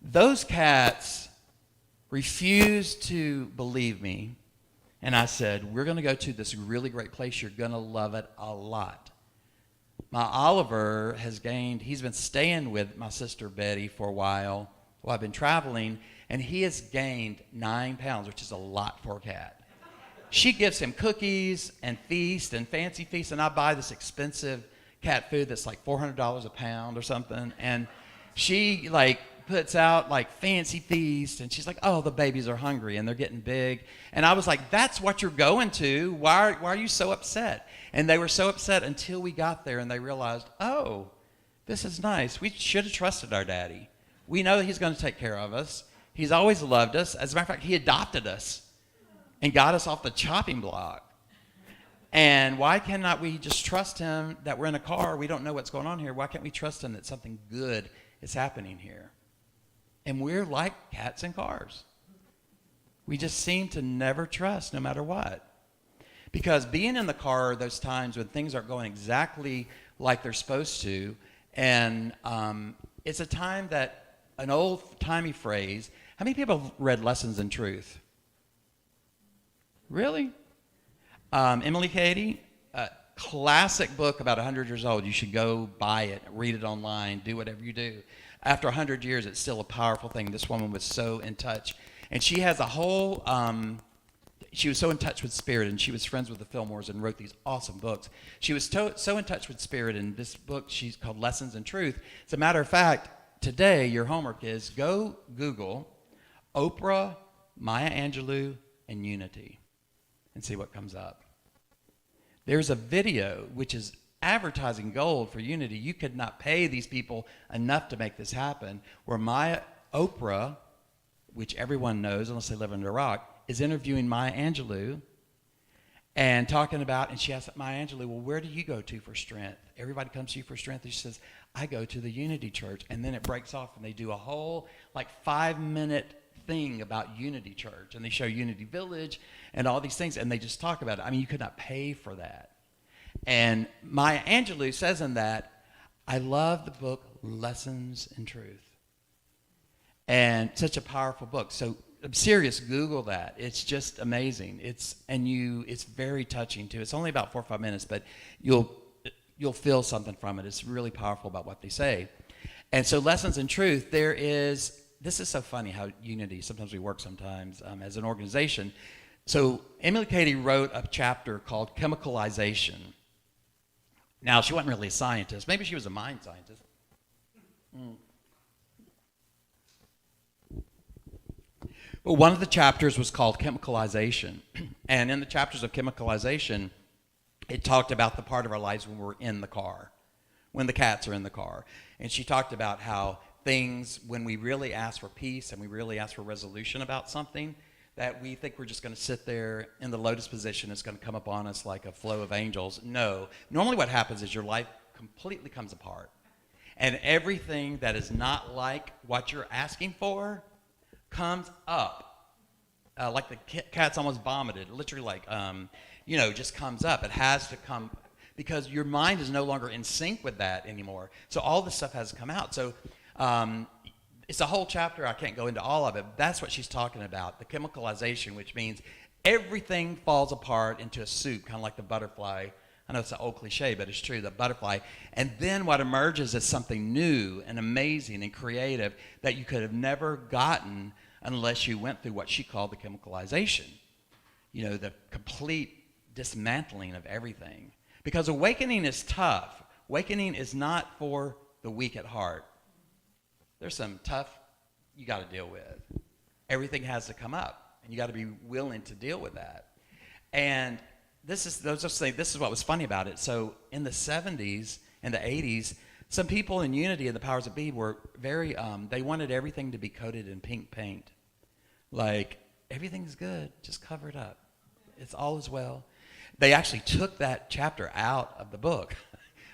Those cats refused to believe me. And I said, we're going to go to this really great place. You're going to love it a lot. My Oliver he's been staying with my sister Betty for a while I've been traveling, and he has gained 9 pounds, which is a lot for a cat. she gives him cookies and feast and fancy feast, and I buy this expensive cat food that's like $400 a pound or something, and she like puts out like fancy feast, and she's like, oh, the babies are hungry and they're getting big. And I was like, that's what you're going to. Why are you so upset? And they were so upset until we got there and they realized, oh, this is nice. We should have trusted our daddy. We know that he's going to take care of us. He's always loved us. As a matter of fact, he adopted us and got us off the chopping block. And why cannot we just trust him that we're in a car? We don't know what's going on here. Why can't we trust him that something good is happening here? And we're like cats in cars. We just seem to never trust no matter what. Because being in the car are those times when things aren't going exactly like they're supposed to. And it's a time that, an old-timey phrase, how many people have read Lessons in Truth? Really? Emily Cady, a classic book, about 100 years old. You should go buy it, read it online, do whatever you do. After 100 years, it's still a powerful thing. This woman was so in touch. And she has a whole, she was so in touch with spirit, and she was friends with the Fillmores and wrote these awesome books. She was so in touch with spirit, and this book she's called Lessons in Truth. As a matter of fact, today your homework is go Google Oprah, Maya Angelou, and Unity and see what comes up. There's a video which is advertising gold for Unity. You could not pay these people enough to make this happen, where Oprah, which everyone knows unless they live under a rock, is interviewing Maya Angelou and talking about, and she asked Maya Angelou, well, where do you go to for strength? Everybody comes to you for strength. And she says, I go to the Unity Church. And then it breaks off, and they do a whole like 5-minute thing about Unity Church, and they show Unity Village and all these things, and they just talk about it. I mean, you could not pay for that. And Maya Angelou says in that, I love the book Lessons in Truth. And such a powerful book. So I'm serious, Google that. It's just amazing. It's very touching too. It's only about 4 or 5 minutes, but you'll feel something from it. It's really powerful about what they say. And so Lessons in Truth, this is so funny how Unity, sometimes we work sometimes as an organization. So Emily Cady wrote a chapter called Chemicalization. Now, she wasn't really a scientist. Maybe she was a mind scientist. But one of the chapters was called Chemicalization. And in the chapters of Chemicalization, it talked about the part of our lives when we're in the car, when the cats are in the car. And she talked about how things, when we really ask for peace and we really ask for resolution about something, that we think we're just going to sit there in the lotus position. It's going to come upon us like a flow of angels. No. Normally what happens is your life completely comes apart. And everything that is not like what you're asking for comes up. Like the cat's almost vomited. Literally like, just comes up. It has to come because your mind is no longer in sync with that anymore. So all this stuff has to come out. So it's a whole chapter. I can't go into all of it. But that's what she's talking about, the chemicalization, which means everything falls apart into a soup, kind of like the butterfly. I know it's an old cliche, but it's true, the butterfly. And then what emerges is something new and amazing and creative that you could have never gotten unless you went through what she called the chemicalization. The complete dismantling of everything. Because awakening is tough. Awakening is not for the weak at heart. There's some tough you got to deal with. Everything has to come up, and you got to be willing to deal with that. And this is what was funny about it. So in the 70s and the 80s, some people in Unity and the powers that be were very, they wanted everything to be coated in pink paint. Like, everything's good, just cover it up. It's all as well. They actually took that chapter out of the book,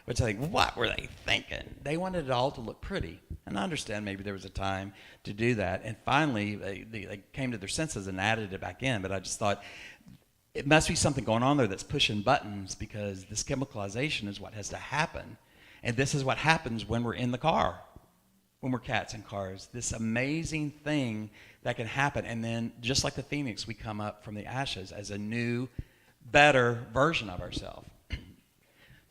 which I think, what were they thinking? They wanted it all to look pretty. And I understand maybe there was a time to do that. And finally, they came to their senses and added it back in. But I just thought, it must be something going on there that's pushing buttons, because this chemicalization is what has to happen. And this is what happens when we're in the car, when we're cats in cars. This amazing thing that can happen. And then, just like the phoenix, we come up from the ashes as a new, better version of ourselves.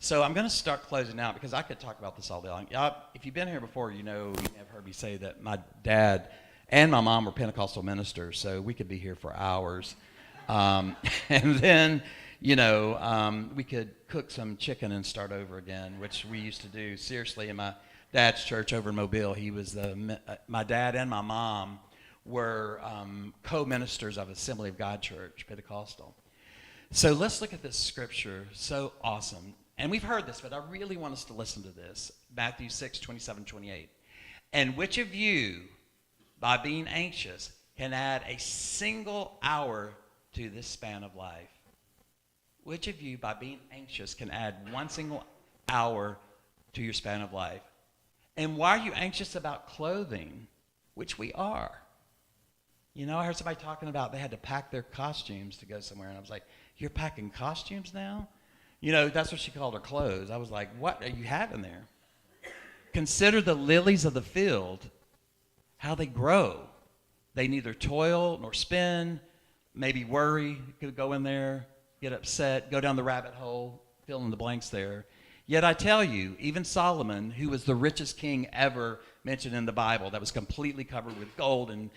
So I'm going to start closing out, because I could talk about this all day long. If you've been here before, you have heard me say that my dad and my mom were Pentecostal ministers, so we could be here for hours. And then, we could cook some chicken and start over again, which we used to do seriously in my dad's church over in Mobile. He was my dad and my mom were co-ministers of Assembly of God Church, Pentecostal. So let's look at this scripture. So awesome. And we've heard this, but I really want us to listen to this. Matthew 6:27-28. And which of you, by being anxious, can add a single hour to this span of life? Which of you, by being anxious, can add one single hour to your span of life? And why are you anxious about clothing? Which we are. I heard somebody talking about they had to pack their costumes to go somewhere, and I was like, you're packing costumes now? That's what she called her clothes. I was like, what are you having there? Consider the lilies of the field, how they grow. They neither toil nor spin, maybe worry, could go in there, get upset, go down the rabbit hole, fill in the blanks there. Yet I tell you, even Solomon, who was the richest king ever mentioned in the Bible, that was completely covered with gold and,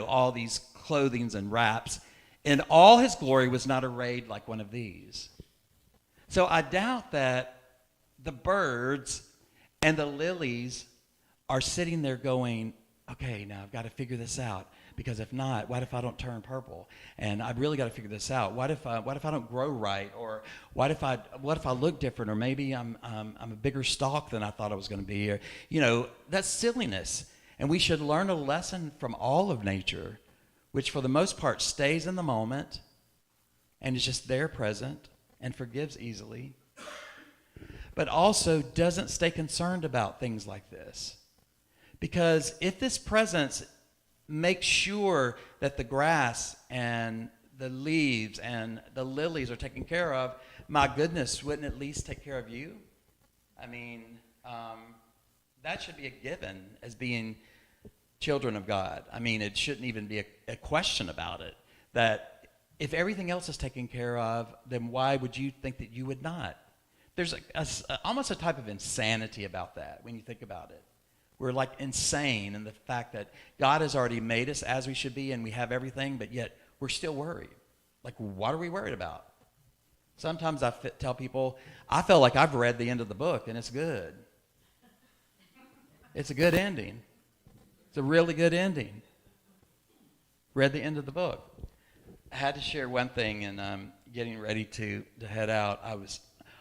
all these clothings and wraps, in all his glory was not arrayed like one of these. So I doubt that the birds and the lilies are sitting there going, okay, now I've got to figure this out, because if not, what if I don't turn purple? And I've really got to figure this out. What if I don't grow right? Or what if I look different? Or maybe I'm a bigger stalk than I thought I was going to be. Or, that's silliness. And we should learn a lesson from all of nature, which for the most part stays in the moment and is just there present and forgives easily, but also doesn't stay concerned about things like this. Because if this presence makes sure that the grass and the leaves and the lilies are taken care of, my goodness, wouldn't it at least take care of you? I mean, that should be a given as being children of God. I mean, it shouldn't even be a question about it. That if everything else is taken care of, then why would you think that you would not? There's almost a type of insanity about that when you think about it. We're like insane in the fact that God has already made us as we should be and we have everything, but yet we're still worried. Like, what are we worried about? Sometimes I tell people, I feel like I've read the end of the book and it's good. It's a good ending. It's a really good ending. Read the end of the book. I had to share one thing, and getting ready to head out, I was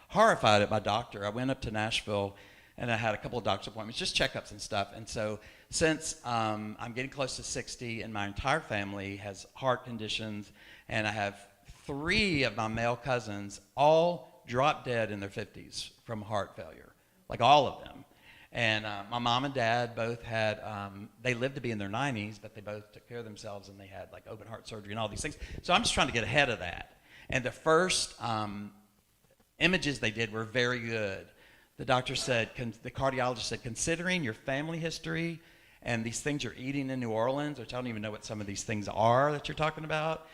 horrified at my doctor. I went up to Nashville and I had a couple of doctor's appointments, just checkups and stuff. And so since I'm getting close to 60 and my entire family has heart conditions, and I have 3 of my male cousins all dropped dead in their 50s from heart failure, like all of them. And my mom and dad both had, they lived to be in their 90s, but they both took care of themselves and they had like open heart surgery and all these things. So I'm just trying to get ahead of that. And the first images they did were very good. The doctor said, the cardiologist said, considering your family history and these things you're eating in New Orleans, which I don't even know what some of these things are that you're talking about,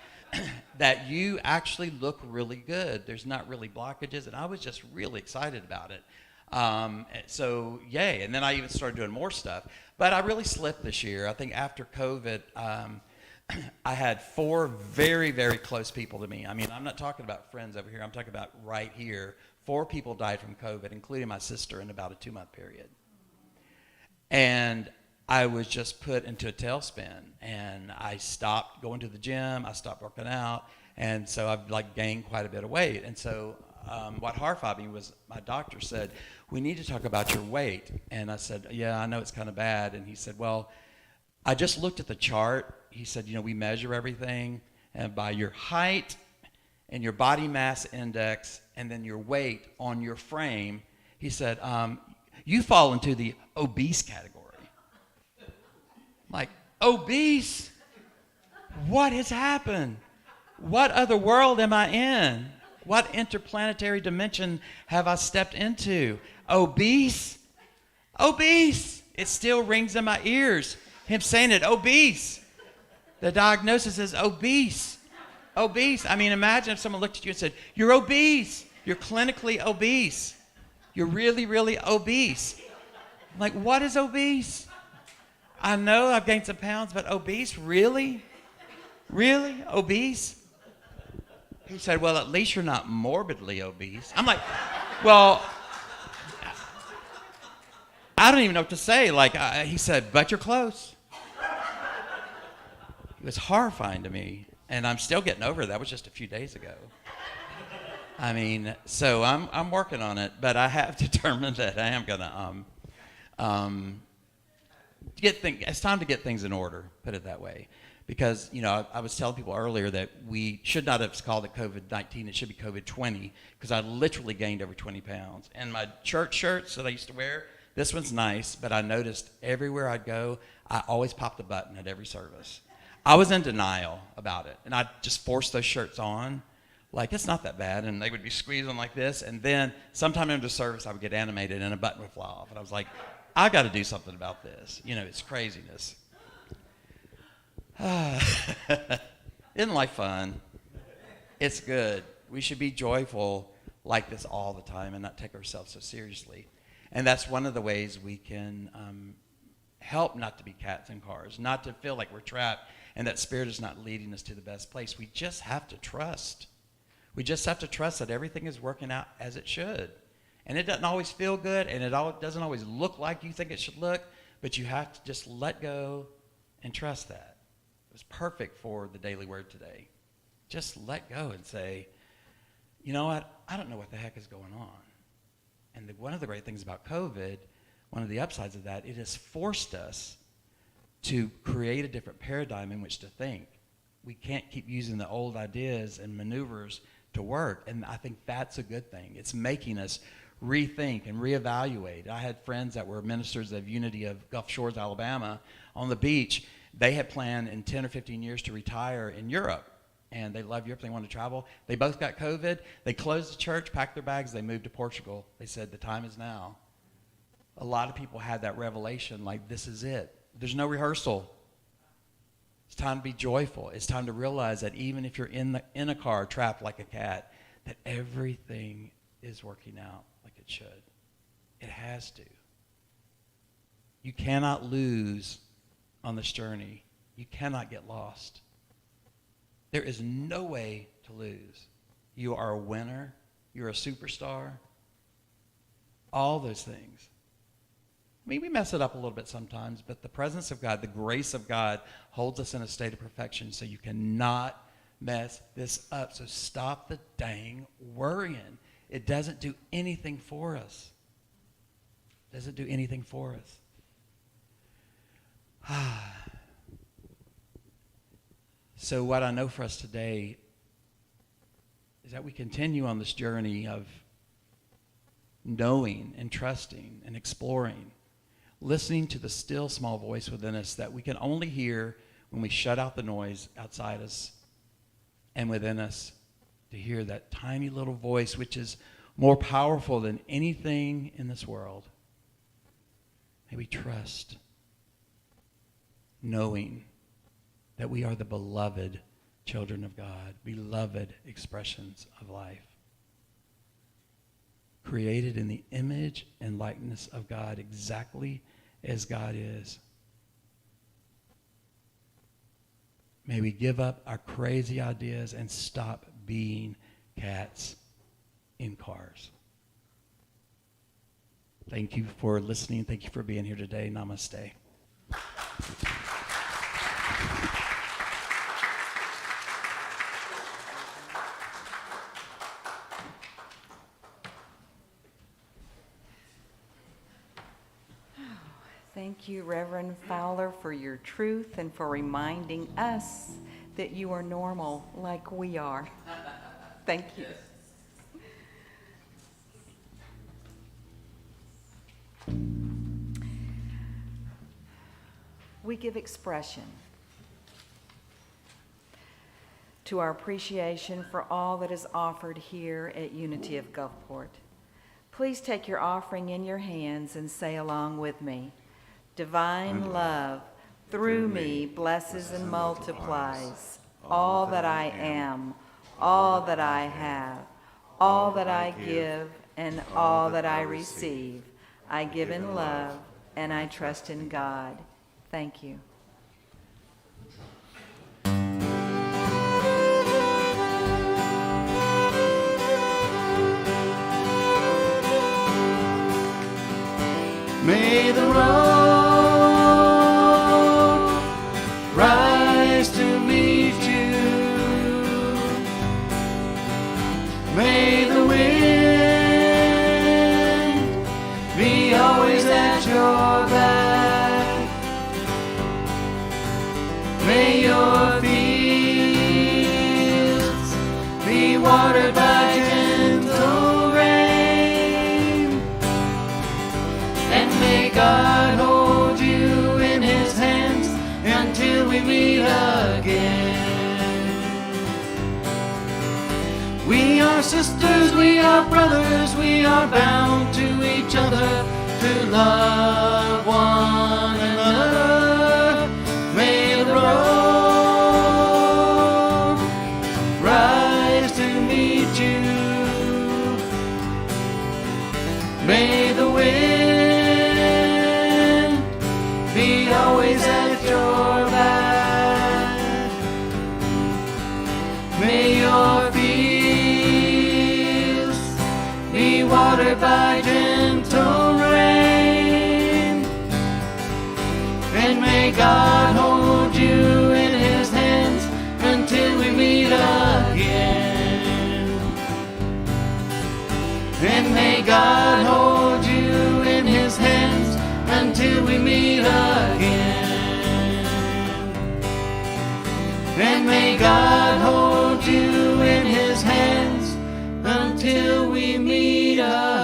that you actually look really good. There's not really blockages. And I was just really excited about it. So yay. And then I even started doing more stuff. But I really slipped this year. I think after COVID, I had 4 very, very close people to me. I mean, I'm not talking about friends over here. I'm talking about right here. 4 people died from COVID, including my sister, in about a 2-month period. And I was just put into a tailspin, and I stopped going to the gym. I stopped working out, and so I've like gained quite a bit of weight. And so what horrified me was my doctor said, we need to talk about your weight. And I said, yeah, I know it's kind of bad. And he said, well, I just looked at the chart. He said, we measure everything, and by your height and your body mass index and then your weight on your frame, he said, you fall into the obese category. Like, obese? What has happened? What other world am I in? What interplanetary dimension have I stepped into? Obese? Obese! It still rings in my ears. Him saying it, obese. The diagnosis is obese. Obese. I mean, imagine if someone looked at you and said, you're obese. You're clinically obese. You're really, really obese. I'm like, what is obese? I know I've gained some pounds, but obese? Really? Really? Obese? He said, well, at least you're not morbidly obese. I'm like, well, I don't even know what to say. Like, he said, but you're close. It was horrifying to me, and I'm still getting over it. That was just a few days ago. I mean, so I'm working on it, but I have determined that I am gonna it's time to get things in order. Put it that way, because I was telling people earlier that we should not have called it COVID-19. It should be COVID-20, because I literally gained over 20 pounds. And my church shirts that I used to wear, this one's nice, but I noticed everywhere I'd go, I always popped a button at every service. I was in denial about it, and I'd just force those shirts on, like it's not that bad, and they would be squeezing like this, and then sometime into service I would get animated and a button would fly off, and I was like, I got to do something about this. It's craziness. Isn't life fun? It's good. We should be joyful like this all the time and not take ourselves so seriously. And that's one of the ways we can help not to be cats in cars, not to feel like we're trapped and that Spirit is not leading us to the best place. We just have to trust. We just have to trust that everything is working out as it should. And it doesn't always feel good, and it doesn't always look like you think it should look, but you have to just let go and trust that. It was perfect for the daily word today. Just let go and say, you know what? I don't know what the heck is going on. And one of the great things about COVID, one of the upsides of that, it has forced us to create a different paradigm in which to think. We can't keep using the old ideas and maneuvers to work, and I think that's a good thing. It's making us rethink and reevaluate. I had friends that were ministers of Unity of Gulf Shores, Alabama, on the beach. They had planned in 10 or 15 years to retire in Europe, and they love Europe. They wanted to travel. They both got COVID. They closed the church, packed their bags. They moved to Portugal. They said, the time is now. A lot of people had that revelation, like, this is it. There's no rehearsal. It's time to be joyful. It's time to realize that even if you're in a car trapped like a cat, that everything is working out like it should. It has to. You cannot lose on this journey. You cannot get lost. There is no way to lose. You are a winner. You're a superstar. All those things. I mean, we mess it up a little bit sometimes, but the presence of God, the grace of God holds us in a state of perfection, so you cannot mess this up. So stop the dang worrying. It doesn't do anything for us. It doesn't do anything for us. So what I know for us today is that we continue on this journey of knowing and trusting and exploring, listening to the still small voice within us that we can only hear when we shut out the noise outside us and within us, to hear that tiny little voice which is more powerful than anything in this world. May we trust, knowing that we are the beloved children of God, beloved expressions of life, created in the image and likeness of God, exactly as God is. May we give up our crazy ideas and stop being cats in cars. Thank you for listening. Thank you for being here today. Namaste. Thank you, Reverend Fowler, for your truth and for reminding us that you are normal like we are. Thank you. We give expression to our appreciation for all that is offered here at Unity of Gulfport. Please take your offering in your hands and say along with me, divine love through me blesses and multiplies all that I am, all that I have, all that I give, and all that I receive. I give in love, and I trust in God. Thank you. the road rise to meet you. May the wind be always at your back. May your fields be watered by gentle rain. And may God hold you in his hands until we meet again. We are sisters, we are brothers, we are bound to each other to love one another. May the road rise to meet you. May the wind be always at your back. May your fields be watered by gentle rain. And may God hold you in his hands until we meet again. And may God hold you in his hands until we meet again. And may God hold you in his hands until we meet again.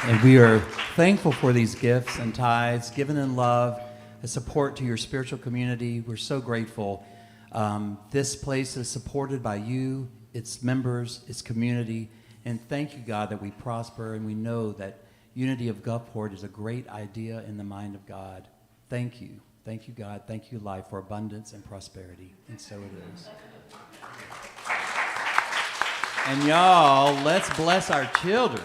And we are thankful for these gifts and tithes given in love, as support to your spiritual community. We're so grateful. This place is supported by you, its members, its community. And thank you, God, that we prosper and we know that Unity of Gulfport is a great idea in the mind of God. Thank you. Thank you, God. Thank you, life, for abundance and prosperity. And so it is. And y'all, let's bless our children.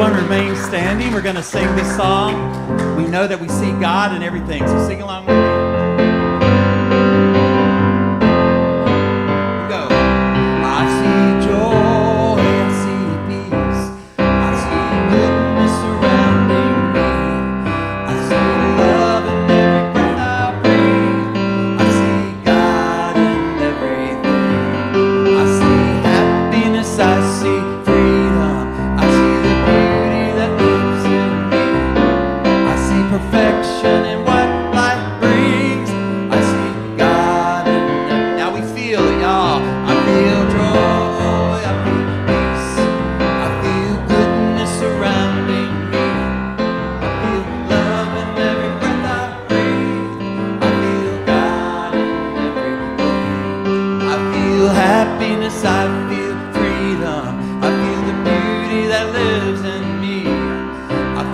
Remain standing. We're going to sing this song. We know that we see God in everything, so sing along with me. We go. I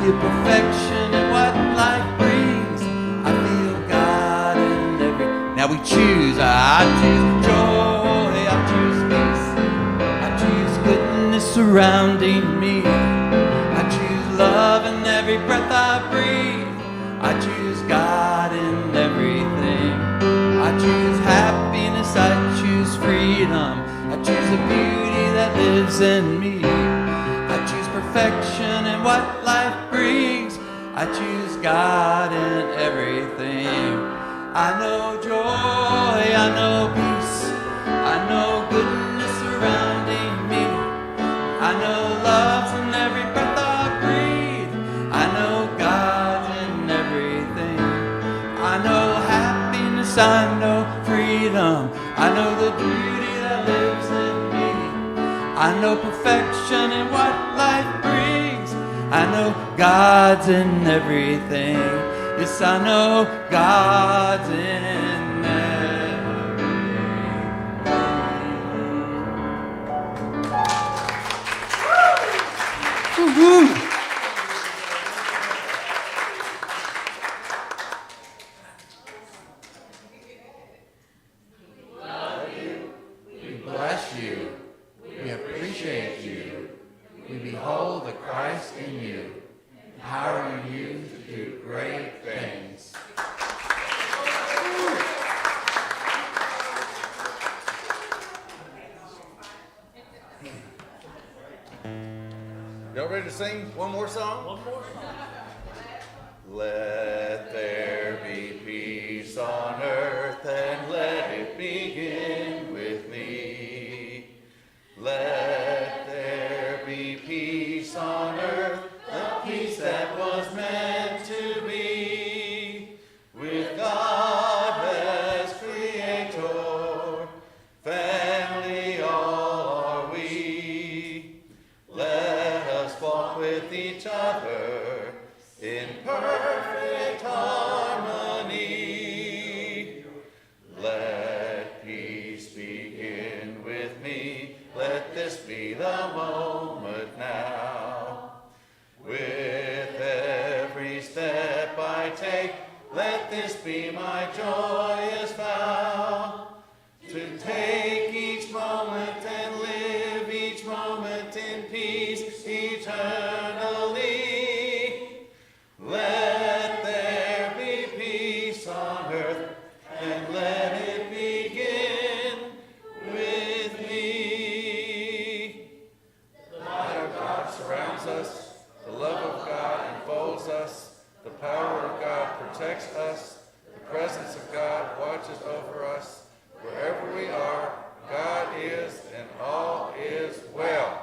feel perfection in what life brings. I feel God in every. Now we choose. I choose joy. I choose peace. I choose goodness surrounding me. I choose love in every breath I breathe. I choose God in everything. I choose happiness. I choose freedom. I choose the beauty that lives in me. I choose perfection in what life brings. I choose God in everything. I know joy, I know peace, I know goodness surrounding me. I know love's in every breath I breathe. I know God's in everything. I know happiness, I know freedom. I know the beauty that lives in me. I know perfection in what life brings. I know God's in everything. Yes, I know God's in everything. Woo-hoo. We bless you. We appreciate you. We behold the Christ in you, empowering you to do great things. Y'all ready to sing one more song? One more song. Let there be peace on earth and let it begin with me. Let there be peace on earth, the peace that was meant to be. With God as creator, family all are we. Let us walk with each other in perfect harmony. Let peace begin with me. Let this be the moment now. With every step I take, let this be my joyous vow. To take each moment and live each moment in peace eternally. Let there be peace on earth and let it begin with me. The light of God surrounds us. The love of God enfolds us. The power of God protects us. The presence of God watches over us. Wherever we are, God is and all is well.